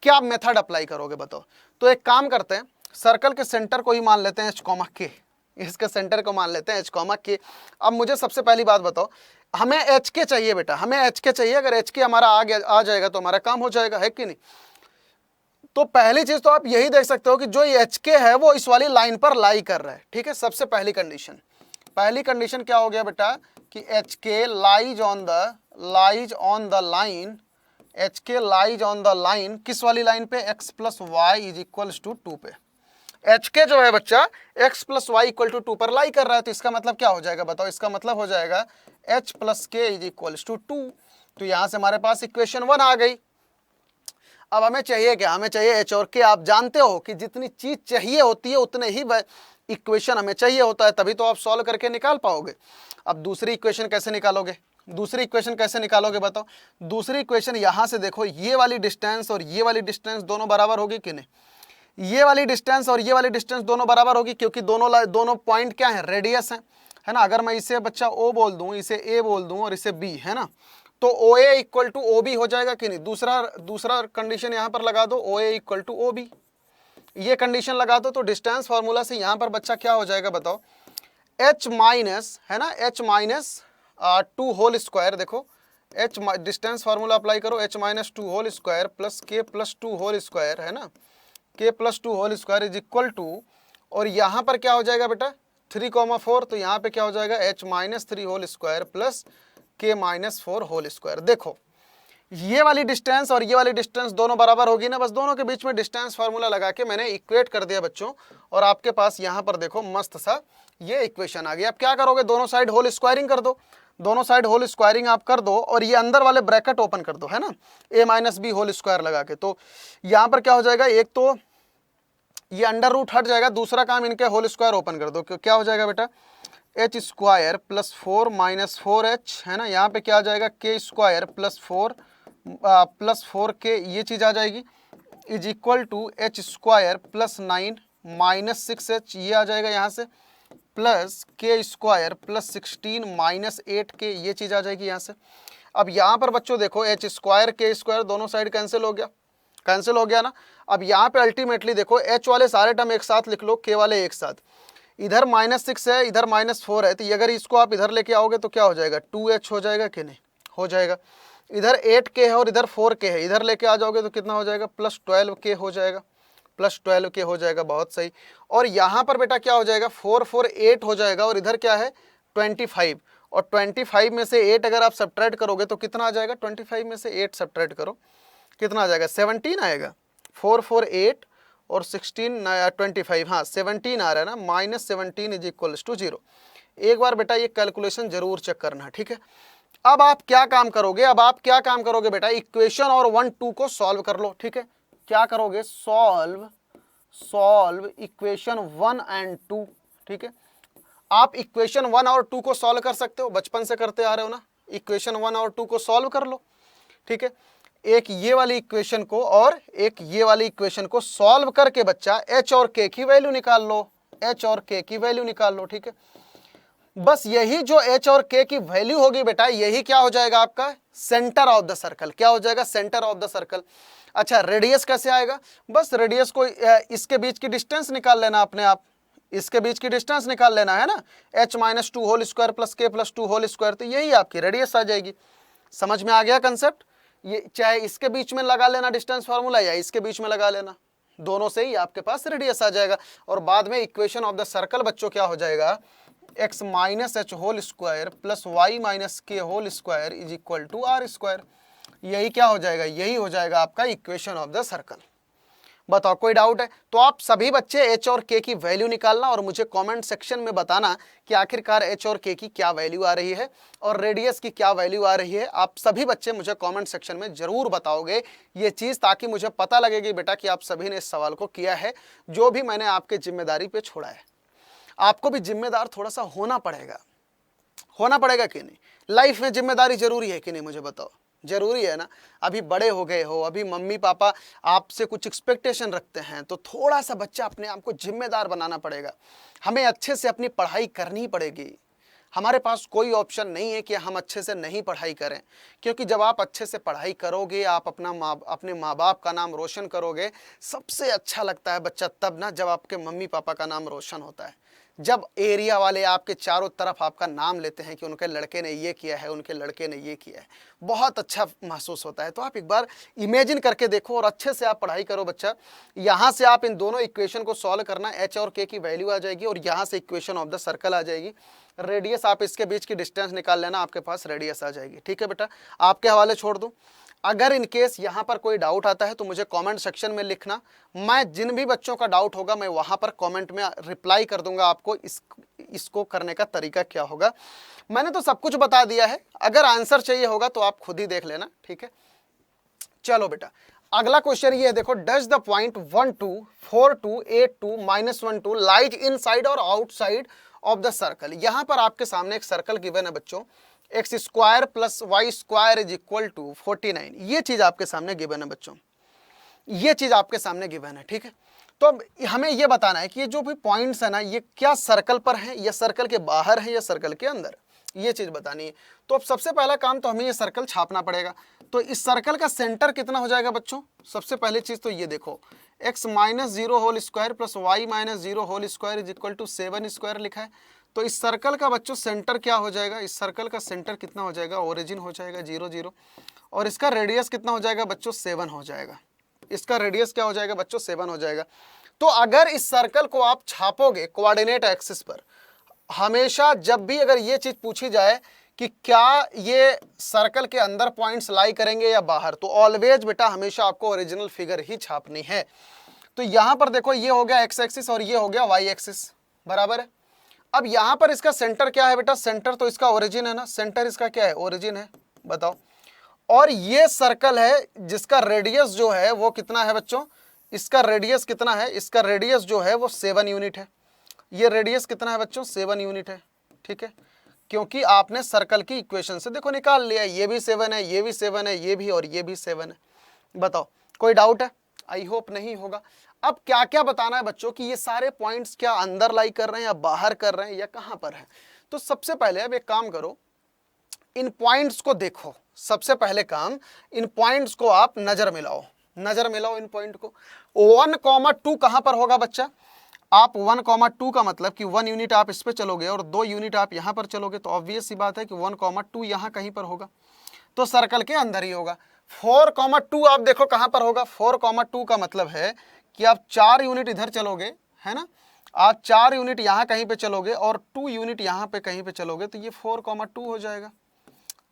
क्या मेथड अप्लाई करोगे बताओ। तो एक काम करते हैं, सर्कल के सेंटर को ही मान लेते हैं h, k, इसके सेंटर को मान लेते हैं h, k। अब मुझे सबसे पहली बात बताओ, हमें एच के चाहिए बेटा, हमें एच के चाहिए। अगर एच के हमारा आ जाएगा तो हमारा काम हो जाएगा, है कि नहीं। तो पहली चीज तो आप यही देख सकते हो कि जो ये एच के है वो इस वाली लाइन पर लाई कर रहा है, ठीक है। सबसे पहली कंडीशन क्या हो गया बेटा कि एच के lies on the line, H के लाइज ऑन द लाइन, किस वाली लाइन पे, x + y = 2 पे। एच के जो है बच्चा x + y = 2 पर लाई कर रहा है, तो इसका मतलब क्या हो जाएगा बताओ, इसका मतलब हो जाएगा h + k = 2। तो यहां से हमारे पास इक्वेशन 1 आ गई। अब हमें चाहिए क्या, हमें चाहिए h और k। आप जानते हो कि जितनी चीज चाहिए होती है उतने ही इक्वेशन हमें चाहिए होता है, तभी तो आप सॉल्व करके निकाल पाओगे। अब दूसरी इक्वेशन कैसे निकालोगे, बताओ। दूसरी इक्वेशन यहां से देखो, ये वाली डिस्टेंस और ये वाली डिस्टेंस दोनों बराबर होगी कि नहीं, ये वाली डिस्टेंस और ये वाली डिस्टेंस दोनों बराबर होगी, क्योंकि दोनों पॉइंट क्या है, रेडियस है ना। अगर मैं इसे बच्चा O बोल दूं, इसे A बोल दूं और इसे B, है ना, तो OA = OB हो जाएगा कि नहीं। दूसरा कंडीशन यहाँ पर लगा दो, OA = OB, ये कंडीशन लगा दो। तो डिस्टेंस फार्मूला से यहाँ पर बच्चा क्या हो जाएगा बताओ, h माइनस, है ना, h - 2 होल स्क्वायर। देखो h डिस्टेंस फार्मूला अप्लाई करो, h - 2 whole square plus k + 2 whole square, है ना, k + 2 होल स्क्वायर = और यहाँ पर क्या हो जाएगा बेटा 3, 4, तो यहाँ पे क्या हो जाएगा h - 3 whole square plus k - 4 whole square. देखो ये वाली डिस्टेंस और ये वाली डिस्टेंस दोनों बराबर होगी ना, बस दोनों के बीच में डिस्टेंस फार्मूला लगा के मैंने इक्वेट कर दिया बच्चों, और आपके पास यहाँ पर देखो मस्त सा ये इक्वेशन आ गई। अब क्या करोगे, दोनों साइड होल स्क्वायरिंग कर दो, दोनों साइड होल स्क्वायरिंग आप कर दो, और ये अंदर वाले ब्रैकेट ओपन कर दो, है ना, a - b होल स्क्वायर लगा के। तो यहाँ पर क्या हो जाएगा, एक तो ये अंडर रूट हट जाएगा, दूसरा काम इनके होल स्क्वायर ओपन कर दो, क्या हो जाएगा बेटा h स्क्वायर + 4 - 4h, है ना। यहाँ पे क्या आ जाएगा k स्क्वायर + 4k, ये चीज़ आ जाएगी, = h स्क्वायर + 9 - 6h, ये आ जाएगा यहाँ से, प्लस k स्क्वायर + 16 - 8k, ये चीज़ आ जाएगी यहाँ से। अब यहाँ पर बच्चों देखो h स्क्वायर k स्क्वायर दोनों साइड कैंसिल हो गया ना। अब यहाँ पे अल्टीमेटली देखो h वाले सारे टर्म एक साथ लिख लो, k वाले एक साथ। इधर -6 है, इधर -4 है, तो अगर इसको आप इधर लेके आओगे तो क्या हो जाएगा 2h हो जाएगा कि नहीं, हो जाएगा। इधर 8k है और इधर 4k है, इधर लेके आ जाओगे तो कितना हो जाएगा +12k हो जाएगा, +12k हो जाएगा, बहुत सही। और यहाँ पर बेटा क्या हो जाएगा 4 4 8 हो जाएगा, और इधर क्या है 25, और 25 में से 8 अगर आप सब्ट्रैक्ट करोगे तो कितना आ जाएगा, 25 में से 8 सब्ट्रैक्ट करो कितना आ जाएगा, 17 आएगा। 4 4 8 और 16 25, हाँ 17 आ रहा है ना, -17 इज इक्वल्स टू 0। एक बार बेटा ये कैलकुलेशन जरूर चेक करना, ठीक है। अब आप क्या काम करोगे, अब आप क्या काम करोगे बेटा, इक्वेशन और 1 2 को सॉल्व कर लो, ठीक है। क्या करोगे, सॉल्व इक्वेशन 1 एंड 2, ठीक है। आप इक्वेशन 1 और 2 को सॉल्व कर सकते हो, बचपन से करते आ रहे हो ना। इक्वेशन 1 और 2 को सॉल्व कर लो, ठीक है। एक ये वाली इक्वेशन को और एक ये वाली इक्वेशन को सॉल्व करके बच्चा h और k की वैल्यू निकाल लो, h और k की वैल्यू निकाल लो, ठीक है। बस यही जो h और k की वैल्यू होगी बेटा, यही क्या हो जाएगा आपका सेंटर ऑफ द सर्कल। क्या हो जाएगा, सेंटर ऑफ द सर्कल। अच्छा, रेडियस कैसे आएगा, बस रेडियस को इसके बीच की डिस्टेंस निकाल लेना अपने आप, इसके बीच की डिस्टेंस निकाल लेना है ना, h - 2 whole square plus k + 2 whole square, तो यही आपकी रेडियस आ जाएगी। समझ में आ गया कंसेप्ट। ये चाहे इसके बीच में लगा लेना डिस्टेंस फार्मूला या इसके बीच में लगा लेना, दोनों से ही आपके पास रेडियस आ जाएगा। और बाद में इक्वेशन ऑफ द सर्कल बच्चों क्या हो जाएगा, x - h whole square plus y - k whole square is equal to r square. यही क्या हो जाएगा, यही हो जाएगा आपका इक्वेशन ऑफ द सर्कल। बताओ कोई डाउट है? तो आप सभी बच्चे h और k की वैल्यू निकालना और मुझे कमेंट सेक्शन में बताना कि आखिरकार h और k की क्या वैल्यू आ रही है और रेडियस की क्या वैल्यू आ रही है। आप सभी बच्चे मुझे कमेंट सेक्शन में जरूर बताओगे ये चीज़, ताकि मुझे पता लगेगी बेटा कि आप सभी ने इस सवाल को किया है, जो भी मैंने आपके जिम्मेदारी पे छोड़ा है। आपको भी जिम्मेदार थोड़ा सा होना पड़ेगा कि नहीं? लाइफ में जिम्मेदारी जरूरी है कि नहीं, मुझे बताओ। जरूरी है ना। अभी बड़े हो गए हो, अभी मम्मी पापा आपसे कुछ एक्सपेक्टेशन रखते हैं, तो थोड़ा सा बच्चा अपने आप को जिम्मेदार बनाना पड़ेगा। हमें अच्छे से अपनी पढ़ाई करनी पड़ेगी। हमारे पास कोई ऑप्शन नहीं है कि हम अच्छे से नहीं पढ़ाई करें, क्योंकि जब आप अच्छे से पढ़ाई करोगे, आप अपने माँ बाप का नाम रोशन करोगे। सबसे अच्छा लगता है बच्चा तब ना, जब आपके मम्मी पापा का नाम रोशन होता है, जब एरिया वाले आपके चारों तरफ आपका नाम लेते हैं कि उनके लड़के ने ये किया है, उनके लड़के ने ये किया है, बहुत अच्छा महसूस होता है। तो आप एक बार इमेजिन करके देखो और अच्छे से आप पढ़ाई करो बच्चा। यहाँ से आप इन दोनों इक्वेशन को सॉल्व करना, h और k की वैल्यू आ जाएगी और यहाँ से इक्वेशन ऑफ द सर्कल आ जाएगी। रेडियस आप इसके बीच की डिस्टेंस निकाल लेना, आपके पास रेडियस आ जाएगी। ठीक है बेटा, आपके हवाले छोड़ दूँ। अगर इन केस यहाँ पर कोई डाउट आता है तो मुझे कमेंट सेक्शन में लिखना। मैं जिन भी बच्चों का डाउट होगा मैं वहाँ पर कमेंट में रिप्लाई कर दूंगा आपको, इसको करने का तरीका क्या होगा। मैंने तो सब कुछ बता दिया है, अगर आंसर चाहिए होगा तो आप खुद ही देख लेना। ठीक है, चलो बेटा अगला क्वेश्चन ये है, देखो, does the point 1 2 4 2 8 2 -1 2 lies inside और आउटसाइड ऑफ द सर्कल। यहाँ पर आपके सामने एक सर्कल गिवन है बच्चों, x square plus Y square is equal to 49। ये चीज आपके सामने गिवन है बच्चों, ये चीज आपके सामने गिवन है। ठीक है, तो अब हमें ये बताना है कि ये जो भी पॉइंट्स है ना, ये क्या सर्कल पर है या सर्कल के बाहर है या सर्कल के अंदर, ये चीज बतानी है। तो अब सबसे पहला काम तो हमें ये सर्कल छापना पड़ेगा। तो इस सर्कल का सेंटर कितना हो जाएगा बच्चों? सबसे पहली चीज तो ये देखो, x - 0 whole square plus y - 0 whole square is equal to 7 square लिखा है। तो इस सर्कल का बच्चों सेंटर क्या हो जाएगा? इस सर्कल का सेंटर कितना हो जाएगा? ओरिजिन हो जाएगा 0 0, और इसका रेडियस कितना हो जाएगा बच्चों? 7 हो जाएगा। इसका रेडियस क्या हो जाएगा बच्चों? 7 हो जाएगा। तो अगर इस सर्कल को आप छापोगे कोऑर्डिनेट एक्सिस पर, हमेशा जब भी अगर ये चीज पूछी जाए कि क्या ये सर्कल के अंदर पॉइंट्स लाई करेंगे या बाहर, तो ऑलवेज बेटा हमेशा आपको ओरिजिनल फिगर ही छापनी है। तो यहां पर देखो, ये हो गया एक्स एक्सिस और ये हो गया वाई एक्सिस, बराबर है। अब यहां पर इसका सेंटर क्या है बेटा? सेंटर तो इसका ओरिजिन है ना, सेंटर इसका क्या है? ओरिजिन है, बताओ। और ये सर्कल है जिसका रेडियस जो है वो कितना है बच्चों? इसका रेडियस कितना है? इसका रेडियस जो है वो 7 यूनिट है। ये रेडियस कितना है बच्चों? 7 यूनिट है। ठीक है, क्योंकि आपने सर्कल की इक्वेशन से देखो निकाल लिया, ये भी 7 है, ये भी 7 है, ये भी और ये भी 7 है। बताओ कोई डाउट है? आई होप नहीं होगा। अब क्या क्या बताना है बच्चों कि ये सारे पॉइंट्स क्या अंदर लाई कर रहे हैं या बाहर कर रहे हैं या कहां पर है। तो सबसे पहले अब एक काम करो, इन पॉइंट्स को देखो। सबसे पहले काम, इन पॉइंट्स को आप नजर मिलाओ, नजर मिलाओ इन पॉइंट को। 1, 2 कहां पर होगा बच्चा? आप 1, 2 का मतलब कि 1 यूनिट आप इस पे चलोगे और 2 यूनिट आप यहां पर चलोगे, तो ऑब्वियस सी बात है कि 1, 2 यहां कहीं पर होगा, तो सर्कल के अंदर ही होगा। 4, 2 आप देखो कहां पर होगा? 4, 2 का मतलब है कि आप 4 यूनिट इधर चलोगे, है ना, आप 4 यूनिट यहाँ कहीं पे चलोगे और 2 यूनिट यहाँ पे कहीं पे चलोगे तो ये 4,2 हो जाएगा।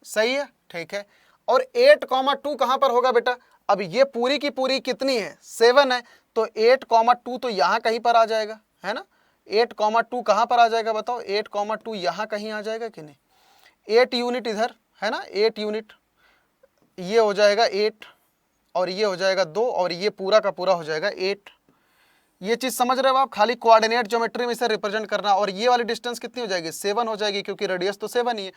सही है, ठीक है। और 8,2 कहाँ पर होगा बेटा? अब ये पूरी की पूरी कितनी है? 7 है, तो 8,2 तो यहाँ कहीं पर आ जाएगा, है ना। 8,2 कहाँ पर आ जाएगा बताओ? 8,2 यहाँ कहीं आ जाएगा कि नहीं? 8 यूनिट इधर है ना, 8 यूनिट, ये हो जाएगा 8 और ये हो जाएगा 2 और ये पूरा का पूरा हो जाएगा 8। ये चीज समझ रहे हो आप? खाली कोऑर्डिनेट ज्योमेट्री में इसे रिप्रेजेंट करना। और ये वाली डिस्टेंस कितनी हो जाएगी? 7 हो जाएगी, क्योंकि रेडियस तो 7 ही है।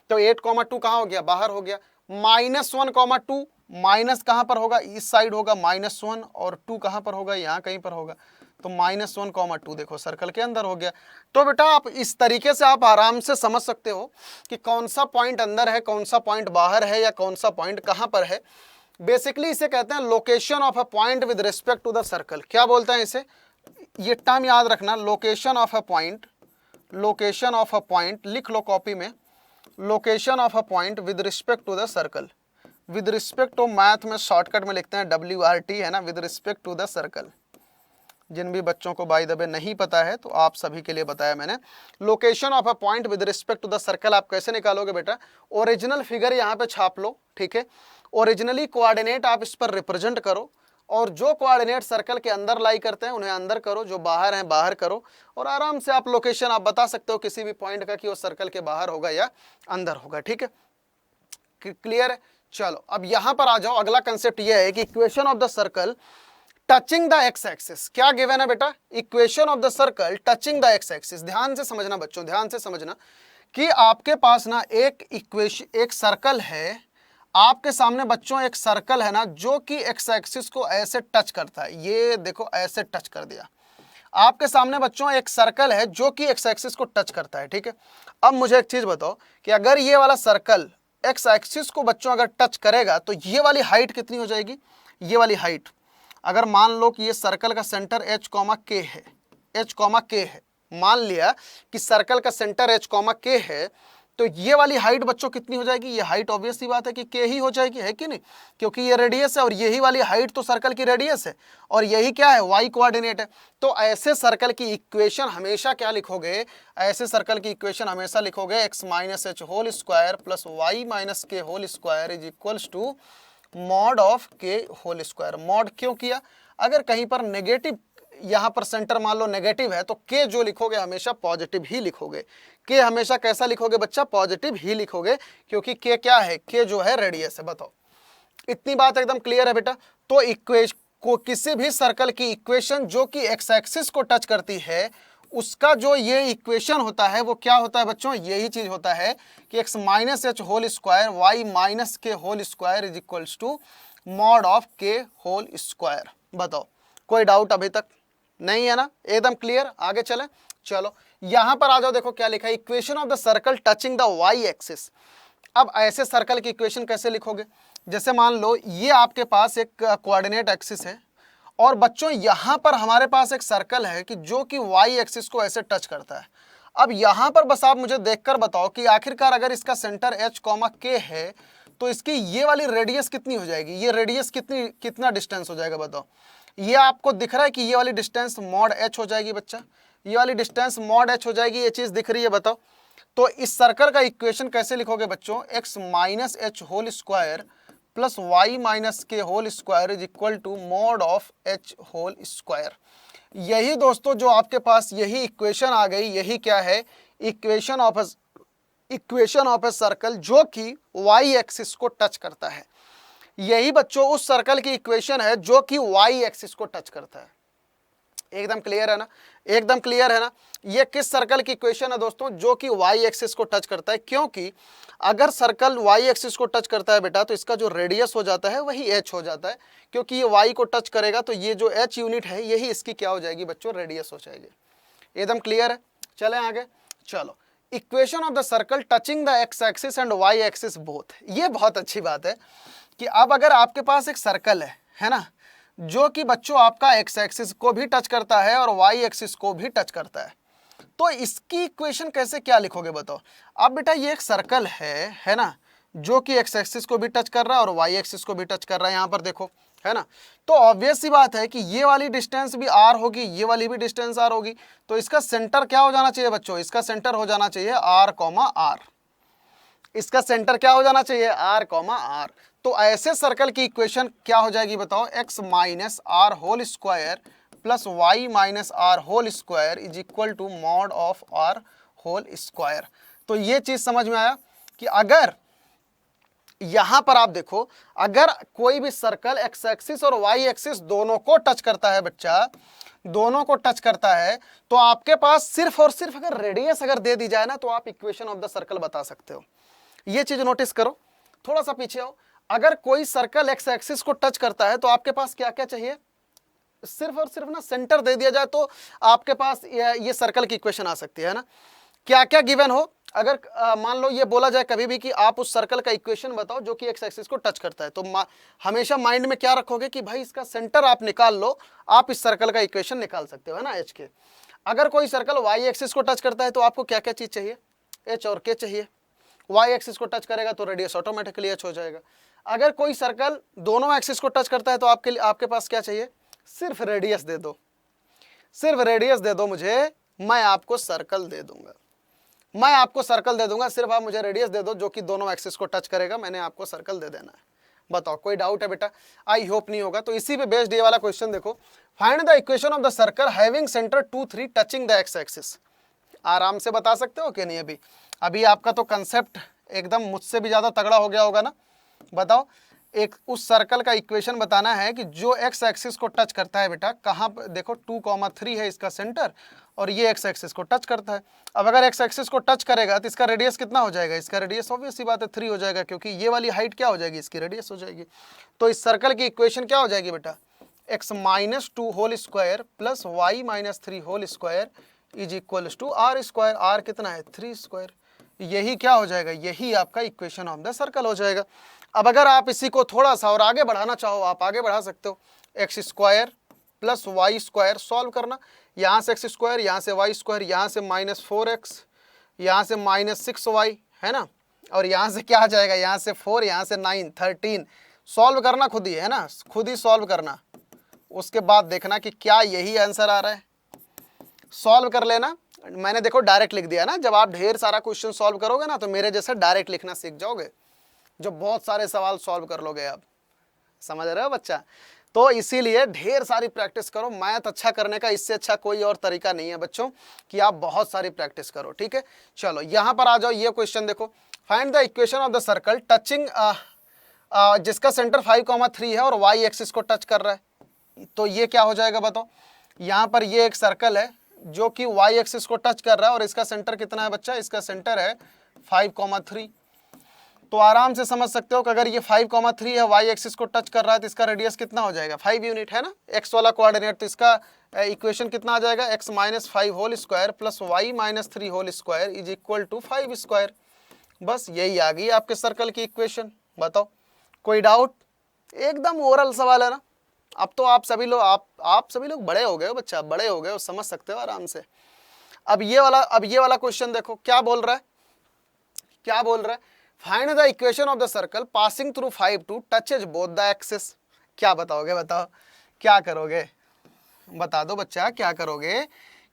तो 8,2 कहाँ हो गया? बाहर हो गया। -1,2 माइनस कहाँ पर होगा? इस साइड होगा -1 और 2 कहाँ पर होगा? यहाँ कहीं पर होगा। तो -1,2 देखो सर्कल के अंदर हो गया। तो बेटा आप इस तरीके से आप आराम से समझ सकते हो कि कौन सा पॉइंट अंदर है, कौन सा पॉइंट बाहर है, या कौन सा पॉइंट कहाँ पर है। बेसिकली इसे कहते हैं location of a point with respect to the circle. क्या बोलते हैं इसे? ये टर्म याद रखना, location of a point, location of a point लिख लो कॉपी में, location of a point with respect to the circle. With respect to math में शॉर्टकट में लिखते हैं WRT, है ना, with respect to the circle. जिन भी बच्चों को बाय द वे नहीं पता है तो आप सभी के लिए बताया मैंने। Location of a point with respect to the circle आप कैसे निकालोगे बेटा? ओरिजिनल फिगर यहाँ पे छाप लो, ठीक है। ओरिजिनली कोऑर्डिनेट आप इस पर रिप्रेजेंट करो, और जो कोऑर्डिनेट सर्कल के अंदर लाई करते हैं उन्हें अंदर करो, जो बाहर हैं बाहर करो, और आराम से आप लोकेशन आप बता सकते हो किसी भी पॉइंट का कि वो सर्कल के बाहर होगा या अंदर होगा, ठीक है। क्लियर है? चलो अब यहां पर आ जाओ। अगला कंसेप्ट ये है कि equation of the circle touching the x axis. क्या गिवन है बेटा? Equation of the circle touching the x axis. ध्यान से समझना बच्चों, ध्यान से समझना कि आपके पास ना एक सर्कल है, आपके सामने बच्चों एक सर्कल है ना, जो कि एक्स एक्सिस को ऐसे टच करता है। ये देखो ऐसे टच कर दिया। आपके सामने बच्चों एक सर्कल है जो कि एक्स एक्सिस को टच करता है, ठीक है। अब मुझे एक चीज बताओ कि अगर ये वाला सर्कल एक्स एक्सिस को बच्चों अगर टच करेगा तो ये वाली हाइट कितनी हो जाएगी? ये वाली हाइट, अगर मान लो कि ये सर्कल का सेंटर h, k है, मान लिया कि सर्कल का सेंटर h, k है, तो ये वाली हाइट बच्चों कितनी हो जाएगी? ये हाइट ऑब्वियस सी बात है कि k ही हो जाएगी, है कि नहीं? क्योंकि ये रेडियस है और यही वाली हाइट तो सर्कल की रेडियस है, और यही क्या है? y कोऑर्डिनेट है। तो ऐसे सर्कल की इक्वेशन हमेशा क्या लिखोगे? ऐसे सर्कल की इक्वेशन हमेशा लिखोगे x - h whole square plus y - k whole square is equals to mod of k whole square. Mod क्यों किया? अगर कहीं पर नेगेटिव, यहाँ पर सेंटर मान लो नेगेटिव है, तो k जो लिखोगे हमेशा पॉजिटिव ही लिखोगे। k हमेशा कैसा लिखोगे बच्चा? पॉजिटिव ही लिखोगे, क्योंकि k क्या है? k जो है रेडियस है। बताओ, इतनी बात एकदम क्लियर है बेटा? तो किसी भी सर्कल की इक्वेशन जो कि एक्स एक्सिस को टच करती है, उसका जो ये इक्वेशन होता है वो क्या होता है बच्चों? यही चीज होता है कि x - h whole square y - k whole square is equals to mod of k whole square. बताओ, कोई डाउट अभी तक नहीं है ना? एकदम क्लियर। आगे चलें। चलो यहां पर आ जाओ, देखो क्या लिखा है, equation of the circle touching the y axis. अब ऐसे सर्कल की इक्वेशन कैसे लिखोगे? जैसे मान लो ये आपके पास एक कोऑर्डिनेट एक्सिस है, और बच्चों यहां पर हमारे पास एक सर्कल है कि जो कि y एक्सिस को ऐसे टच करता है। अब यहां पर बस आप मुझे देखकर बताओ कि आखिरकार अगर इसका सेंटर h, k है, तो इसकी ये वाली रेडियस कितनी हो जाएगी? ये रेडियस कितना डिस्टेंस हो जाएगा बताओ? ये आपको दिख रहा है कि ये वाली डिस्टेंस मॉड h हो जाएगी बच्चा, ये वाली डिस्टेंस मॉड h हो जाएगी। ये चीज दिख रही है? बताओ। तो इस सर्कल का इक्वेशन कैसे लिखोगे बच्चों? x - h whole square plus y - k whole square is equal to mod of h whole square. यही दोस्तों जो आपके पास यही इक्वेशन आ गई, यही क्या है? इक्वेशन ऑफ ए सर्कल जो कि y एक्सिस को टच करता है। यही बच्चों उस सर्कल की इक्वेशन है जो कि y एक्सिस को टच करता है। एकदम क्लियर है ना? एकदम क्लियर है ना? ये किस सर्कल की इक्वेशन है दोस्तों? जो कि y एक्सिस को टच करता है, क्योंकि अगर सर्कल y एक्सिस को टच करता है बेटा, तो इसका जो रेडियस हो जाता है वही h हो जाता है, क्योंकि ये y को टच करेगा तो ये जो h यूनिट है यही इसकी क्या हो जाएगी बच्चों? रेडियस हो जाएगी। एकदम क्लियर है? चलें आगे। चलो, equation of the circle touching the x axis and y axis both. ये बहुत अच्छी बात है कि अब अगर आपके पास एक सर्कल है ना, जो कि बच्चों आपका एक्स एक्सिस को भी टच करता है और y एक्सिस को भी टच करता है, तो इसकी इक्वेशन कैसे क्या लिखोगे बताओ? अब बेटा ये एक सर्कल है ना, जो कि एक्स एक्सिस को भी टच कर रहा है और y एक्सिस को भी टच कर रहा है। यहाँ पर देखो, है ना। तो ऑब्वियस सी बात है कि ये वाली डिस्टेंस भी r होगी, ये वाली भी डिस्टेंस r होगी, तो इसका सेंटर क्या हो जाना चाहिए बच्चों, इसका सेंटर हो जाना चाहिए r, r। इसका सेंटर क्या हो जाना चाहिए, r, r। तो ऐसे सर्कल की इक्वेशन क्या हो जाएगी बताओ, x minus r whole square plus Y minus r whole square is equal to mod of r whole square. तो ये चीज समझ में आया कि अगर यहां पर आप देखो, अगर कोई भी सर्कल एक्स एक्सिस और वाई एक्सिस दोनों को टच करता है बच्चा, दोनों को टच करता है, तो आपके पास सिर्फ और सिर्फ अगर रेडियस अगर दे दी जाए ना, तो आप इक्वेशन ऑफ द सर्कल बता सकते हो। ये चीज नोटिस करो, थोड़ा सा पीछे आओ। अगर कोई सर्कल एक्स एक्सिस को टच करता है तो आपके पास क्या क्या चाहिए, सिर्फ और सिर्फ ना सेंटर दे दिया जाए तो आपके पास ये सर्कल की इक्वेशन आ सकती है ना। क्या क्या गिवन हो, अगर मान लो ये बोला जाए कभी भी कि आप उस सर्कल का इक्वेशन बताओ जो कि एक्स एक्सिस को टच करता है, तो हमेशा माइंड में क्या रखोगे कि भाई इसका सेंटर आप निकाल लो, आप इस सर्कल का इक्वेशन निकाल सकते हो, है ना, एच के। अगर कोई सर्कल वाई एक्सिस को टच करता है तो आपको क्या क्या चीज चाहिए, एच और के चाहिए। वाई एक्सिस को टच करेगा तो रेडियस ऑटोमेटिकली एच हो जाएगा। अगर कोई सर्कल दोनों एक्सिस को टच करता है तो आपके पास क्या चाहिए, सिर्फ रेडियस दे दो, सिर्फ रेडियस दे दो मुझे, मैं आपको सर्कल दे दूंगा, मैं आपको सर्कल दे दूंगा, सिर्फ आप मुझे रेडियस दे दो जो कि दोनों एक्सिस को टच करेगा, मैंने आपको सर्कल दे देना है। बताओ कोई डाउट है बेटा, आई होप नहीं होगा। तो इसी पे बेस्ड ये वाला क्वेश्चन देखो, find the equation of the circle having centre 2, 3 touching the x axis. आराम से बता सकते हो कि नहीं, अभी अभी आपका तो कंसेप्ट एकदम मुझसे भी ज्यादा तगड़ा हो गया होगा ना। बताओ, एक उस सर्कल का इक्वेशन बताना है कि जो एक्स एक्सिस को टच करता है बेटा, कहाँ पर देखो 2, 3 है इसका सेंटर, और ये एक्स एक्सिस को टच करता है। अब अगर एक्स एक्सिस को टच करेगा तो इसका रेडियस कितना हो जाएगा, इसका रेडियस ऑब्वियस सी बात है 3 हो जाएगा, क्योंकि ये वाली हाइट क्या हो जाएगी, इसकी रेडियस हो जाएगी। तो इस सर्कल की इक्वेशन क्या हो जाएगी बेटा, x minus 2 whole square plus Y minus 3 whole square is equal to are square. R कितना है, 3 स्क्वायर। यही क्या हो जाएगा, यही आपका इक्वेशन ऑफ द सर्कल हो जाएगा। अब अगर आप इसी को थोड़ा सा और आगे बढ़ाना चाहो, आप आगे बढ़ा सकते हो, x square plus Y square solve करना, यहाँ से एक्स स्क्वायर, यहाँ से वाई स्क्वायर, यहाँ से -4x, यहाँ से -6y, है ना, और यहाँ से क्या आ जाएगा, यहाँ से 4, यहाँ से 9, 13। सॉल्व करना खुद ही, है ना, खुद ही सॉल्व करना, उसके बाद देखना कि क्या यही आंसर आ रहा है, सॉल्व कर लेना। मैंने देखो डायरेक्ट लिख दिया ना, जब आप ढेर सारा क्वेश्चन सॉल्व करोगे ना तो मेरे जैसे डायरेक्ट लिखना सीख जाओगे, जो बहुत सारे सवाल सॉल्व कर लोगे आप, समझ रहे हो बच्चा। तो इसीलिए ढेर सारी प्रैक्टिस करो, मैथ अच्छा करने का इससे अच्छा कोई और तरीका नहीं है बच्चों कि आप बहुत सारी प्रैक्टिस करो, ठीक है। चलो यहाँ पर आ जाओ, ये क्वेश्चन देखो, find the equation of the circle touching, जिसका सेंटर 5, 3 है और वाई एक्सिस को टच कर रहा है। तो ये क्या हो जाएगा बताओ, यहाँ पर ये एक सर्कल है जो कि वाई एक्सिस को टच कर रहा है और इसका सेंटर कितना है बच्चा, इसका सेंटर है 5, 3। तो आराम से समझ सकते हो कि अगर ये 5, 3 है, वाई एक्सिस को टच कर रहा है, तो इसका रेडियस कितना हो जाएगा, 5 यूनिट, है ना, एक्स वाला कोऑर्डिनेट। तो इसका इक्वेशन कितना आ जाएगा, x minus 5 whole square plus Y minus 3 whole square is equal to 5 square. बस यही आ गई आपके सर्कल की इक्वेशन। बताओ कोई डाउट, एकदम ओरल सवाल है ना। अब तो आप सभी लोग बड़े हो गए हो बच्चा, बड़े हो गए हो, समझ सकते हो आराम से। अब ये वाला क्वेश्चन देखो क्या बोल रहा है, क्या बोल रहा है, find the equation of the circle passing through 5, 2 touches both the axis. क्या बताओगे, बताओ क्या करोगे, बता दो बच्चा क्या करोगे,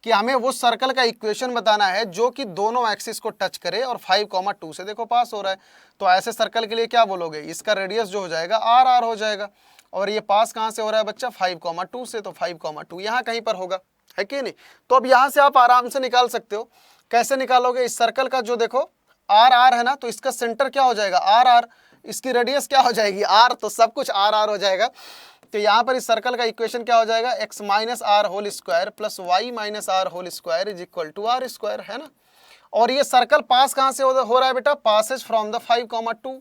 कि हमें वो सर्कल का इक्वेशन बताना है जो कि दोनों एक्सिस को टच करे और 5, 2 से देखो पास हो रहा है। तो ऐसे सर्कल के लिए क्या बोलोगे, इसका रेडियस जो हो जाएगा r हो जाएगा, और ये पास कहाँ से हो रहा है बच्चा, 5, 2 से, तो 5, 2 यहाँ कहीं पर होगा, है कि नहीं। तो अब यहाँ से आप आराम से निकाल सकते हो। कैसे निकालोगे, इस सर्कल का जो देखो r है ना, तो इसका सेंटर क्या हो जाएगा, r, इसकी रेडियस क्या हो जाएगी, r, तो सब कुछ r हो जाएगा। तो यहाँ पर इस सर्कल का इक्वेशन क्या हो जाएगा, x minus r whole square plus Y minus r whole square is equal to are square, है ना। और ये सर्कल पास कहाँ से हो रहा है बेटा, पासेज फ्रॉम द 5, 2।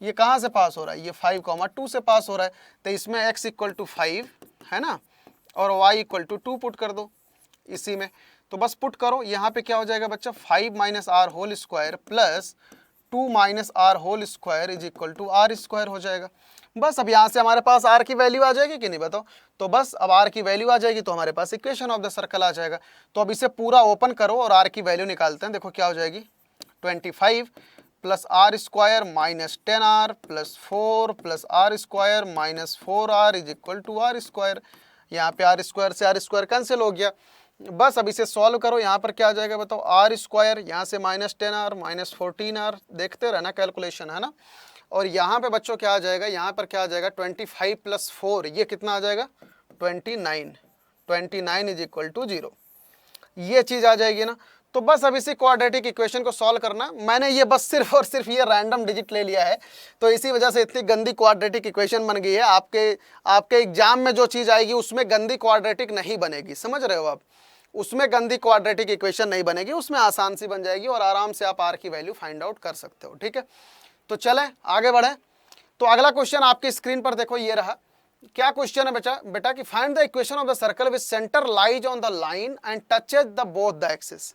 ये कहाँ से पास हो रहा है, ये 5, 2 से पास हो रहा है। तो इसमें x इक्वल टू 5 है ना, और y इक्वल टू 2 पुट कर दो इसी में। तो बस पुट करो, यहाँ पे क्या हो जाएगा बच्चा, 5 minus r whole square plus 2 minus r whole square is equal to are square हो जाएगा। बस अब यहाँ से हमारे पास r की वैल्यू आ जाएगी कि नहीं बताओ। तो बस अब r की वैल्यू आ जाएगी तो हमारे पास इक्वेशन ऑफ द सर्कल आ जाएगा। तो अब इसे पूरा ओपन करो और r की वैल्यू निकालते हैं। देखो क्या हो जाएगी, 25 plus r square minus 10r plus 4 plus r square minus 4r is equal to are square. यहाँ पे आर स्क्वायर से आर स्क्वायर कैंसिल हो गया। बस अब इसे सॉल्व करो। यहाँ पर क्या आ जाएगा बताओ, आर स्क्वायर यहाँ से माइनस 10r माइनस 14r, देखते रहना कैलकुलेशन, है ना। और यहाँ पे बच्चों क्या आ जाएगा, यहाँ पर क्या आ जाएगा 25 प्लस 4, ये कितना आ जाएगा 29 इज इक्वल टू 0, ये चीज़ आ जाएगी ना। तो बस अब इसी क्वाड्रेटिक इक्वेशन को सॉल्व करना। मैंने ये बस सिर्फ और सिर्फ ये रैंडम डिजिट ले लिया है, तो इसी वजह से इतनी गंदी क्वाड्रेटिक इक्वेशन बन गई है। आपके एग्जाम में जो चीज़ आएगी उसमें गंदी क्वाड्रेटिक नहीं बनेगी, समझ रहे हो आप, उसमें गंदी क्वाड्रेटिक इक्वेशन नहीं बनेगी, उसमें आसान सी बन जाएगी और आराम से आप आर की वैल्यू फाइंड आउट कर सकते हो। ठीक है, तो चलें आगे बढ़ें। तो अगला क्वेश्चन आपकी स्क्रीन पर देखो, ये रहा। क्या क्वेश्चन है बेटा कि find the equation of the circle with centre lies on the line and touches the both the axis.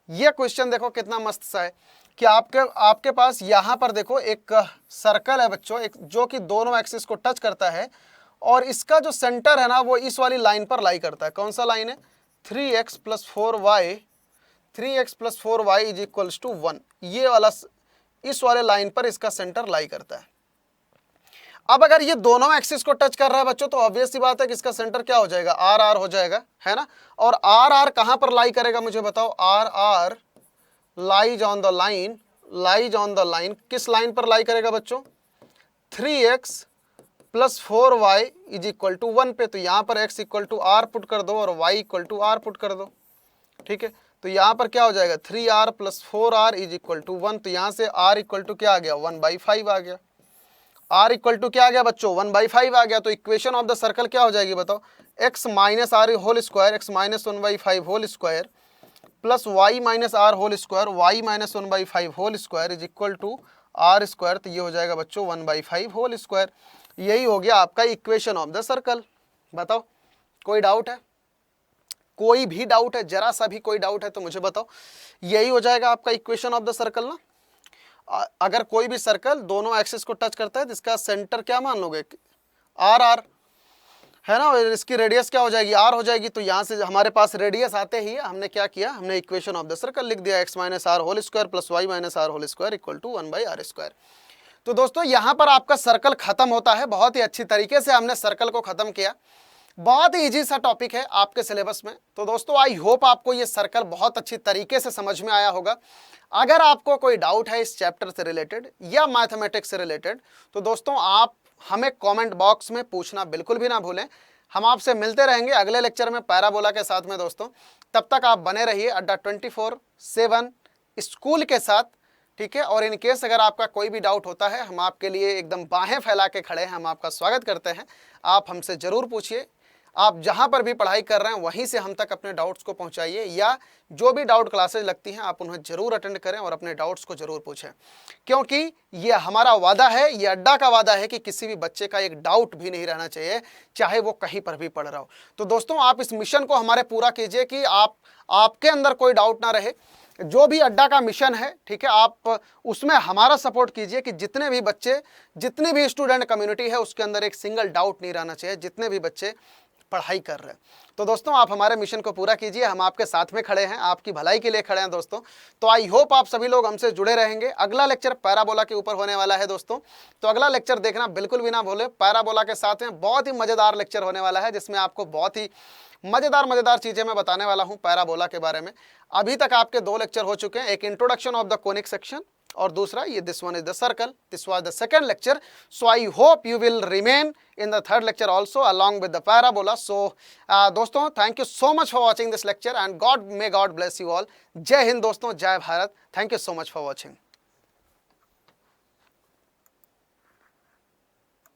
ये क्वेश्चन देखो कितना मस्त सा है कि आपके पास यहाँ पर देखो एक सर्कल है बच्चों, एक जो कि दोनों एक्सिस को टच करता है और इसका जो सेंटर है ना वो इस वाली लाइन पर लाई करता है। कौन सा लाइन है, 3x plus 4y is equals to 1, ये वाला, इस वाले लाइन पर इसका सेंटर लाई करता है। अब अगर ये दोनों एक्सिस को टच कर रहा है बच्चों तो ऑब्वियस सी बात है कि इसका सेंटर क्या हो जाएगा, आर आर हो जाएगा, है ना। और आर आर कहां पर लाई करेगा मुझे बताओ, r r lies on the line, किस लाइन पर लाई करेगा बच्चों, 3x plus 4y is equal to 1 पे। तो यहां पर x equal to r put कर दो और y equal to r put कर दो। ठीक है, तो यहां पर क्या हो जाएगा, 3r plus 4r is equal to 1। तो यहां से r इक्वल टू क्या आ गया, 1/5 आ गया। r इक्वल टू क्या आ गया बच्चों, 1/5 आ गया। तो इक्वेशन ऑफ द सर्कल क्या हो जाएगी बताओ, x minus r whole square, x minus 1/5 whole square plus y minus r whole square, y minus 1/5 whole square is equal to are square. तो ये हो जाएगा बच्चों 1/5 होल स्क्वायर। यही हो गया आपका इक्वेशन ऑफ द सर्कल। बताओ कोई डाउट है, कोई भी डाउट है, जरा सा भी कोई डाउट है तो मुझे बताओ। यही हो जाएगा आपका इक्वेशन ऑफ द सर्कल ना। अगर कोई भी सर्कल दोनों एक्सिस को टच करता है तो इसका सेंटर क्या मान लोगे, आर आर, है ना। और इसकी रेडियस क्या हो जाएगी, आर हो जाएगी। तो यहाँ से हमारे पास रेडियस आते ही हमने क्या किया, हमने इक्वेशन ऑफ द सर्कल लिख दिया, x minus r whole square plus Y minus r whole square equal to 1/r square. तो दोस्तों यहाँ पर आपका सर्कल खत्म होता है। बहुत ही अच्छी तरीके से हमने सर्कल को खत्म किया। बहुत ही इजी सा टॉपिक है आपके सिलेबस में। तो दोस्तों आई होप आपको ये सर्कल बहुत अच्छी तरीके से समझ में आया होगा। अगर आपको कोई डाउट है इस चैप्टर से रिलेटेड या मैथमेटिक्स से रिलेटेड तो दोस्तों आप हमें कमेंट बॉक्स में पूछना बिल्कुल भी ना भूलें। हम आपसे मिलते रहेंगे अगले लेक्चर में पैराबोला के साथ में दोस्तों। तब तक आप बने रहिए अड्डा 24/7 स्कूल के साथ, ठीक है। और इन केस अगर आपका कोई भी डाउट होता है, हम आपके लिए एकदम बाहें फैला के खड़े हैं, हम आपका स्वागत करते हैं। आप हमसे ज़रूर पूछिए। आप जहाँ पर भी पढ़ाई कर रहे हैं वहीं से हम तक अपने डाउट्स को पहुँचाइए, या जो भी डाउट क्लासेज लगती हैं आप उन्हें ज़रूर अटेंड करें और अपने डाउट्स को ज़रूर पूछें, क्योंकि ये हमारा वादा है, ये अड्डा का वादा है कि किसी भी बच्चे का एक डाउट भी नहीं रहना चाहिए, चाहे वो कहीं पर भी पढ़ रहा हो। तो दोस्तों आप इस मिशन को हमारे पूरा कीजिए कि आपके अंदर कोई डाउट ना रहे। जो भी अड्डा का मिशन है, ठीक है, आप उसमें हमारा सपोर्ट कीजिए कि जितने भी बच्चे, जितनी भी स्टूडेंट कम्युनिटी है उसके अंदर एक सिंगल डाउट नहीं रहना चाहिए, जितने भी बच्चे पढ़ाई कर रहे हैं। तो दोस्तों आप हमारे मिशन को पूरा कीजिए, हम आपके साथ में खड़े हैं, आपकी भलाई के लिए खड़े हैं दोस्तों। तो आई होप आप सभी लोग हमसे जुड़े रहेंगे। अगला लेक्चर पैराबोला के ऊपर होने वाला है दोस्तों, तो अगला लेक्चर देखना बिल्कुल भी ना भूलें। पैराबोला के साथ में बहुत ही मज़ेदार लेक्चर होने वाला है, जिसमें आपको बहुत ही मज़ेदार चीज़ें मैं बताने वाला हूँ पैराबोला के बारे में। अभी तक आपके 2 लेक्चर हो चुके हैं, एक introduction of the conic section और दूसरा ये this one is the circle. This was the second lecture, so I hope you will remain in the third lecture also along with the parabola. So दोस्तों thank you so much for watching this lecture and may God bless you all. जय हिंद दोस्तों, जय Bharat. Thank you so much for watching.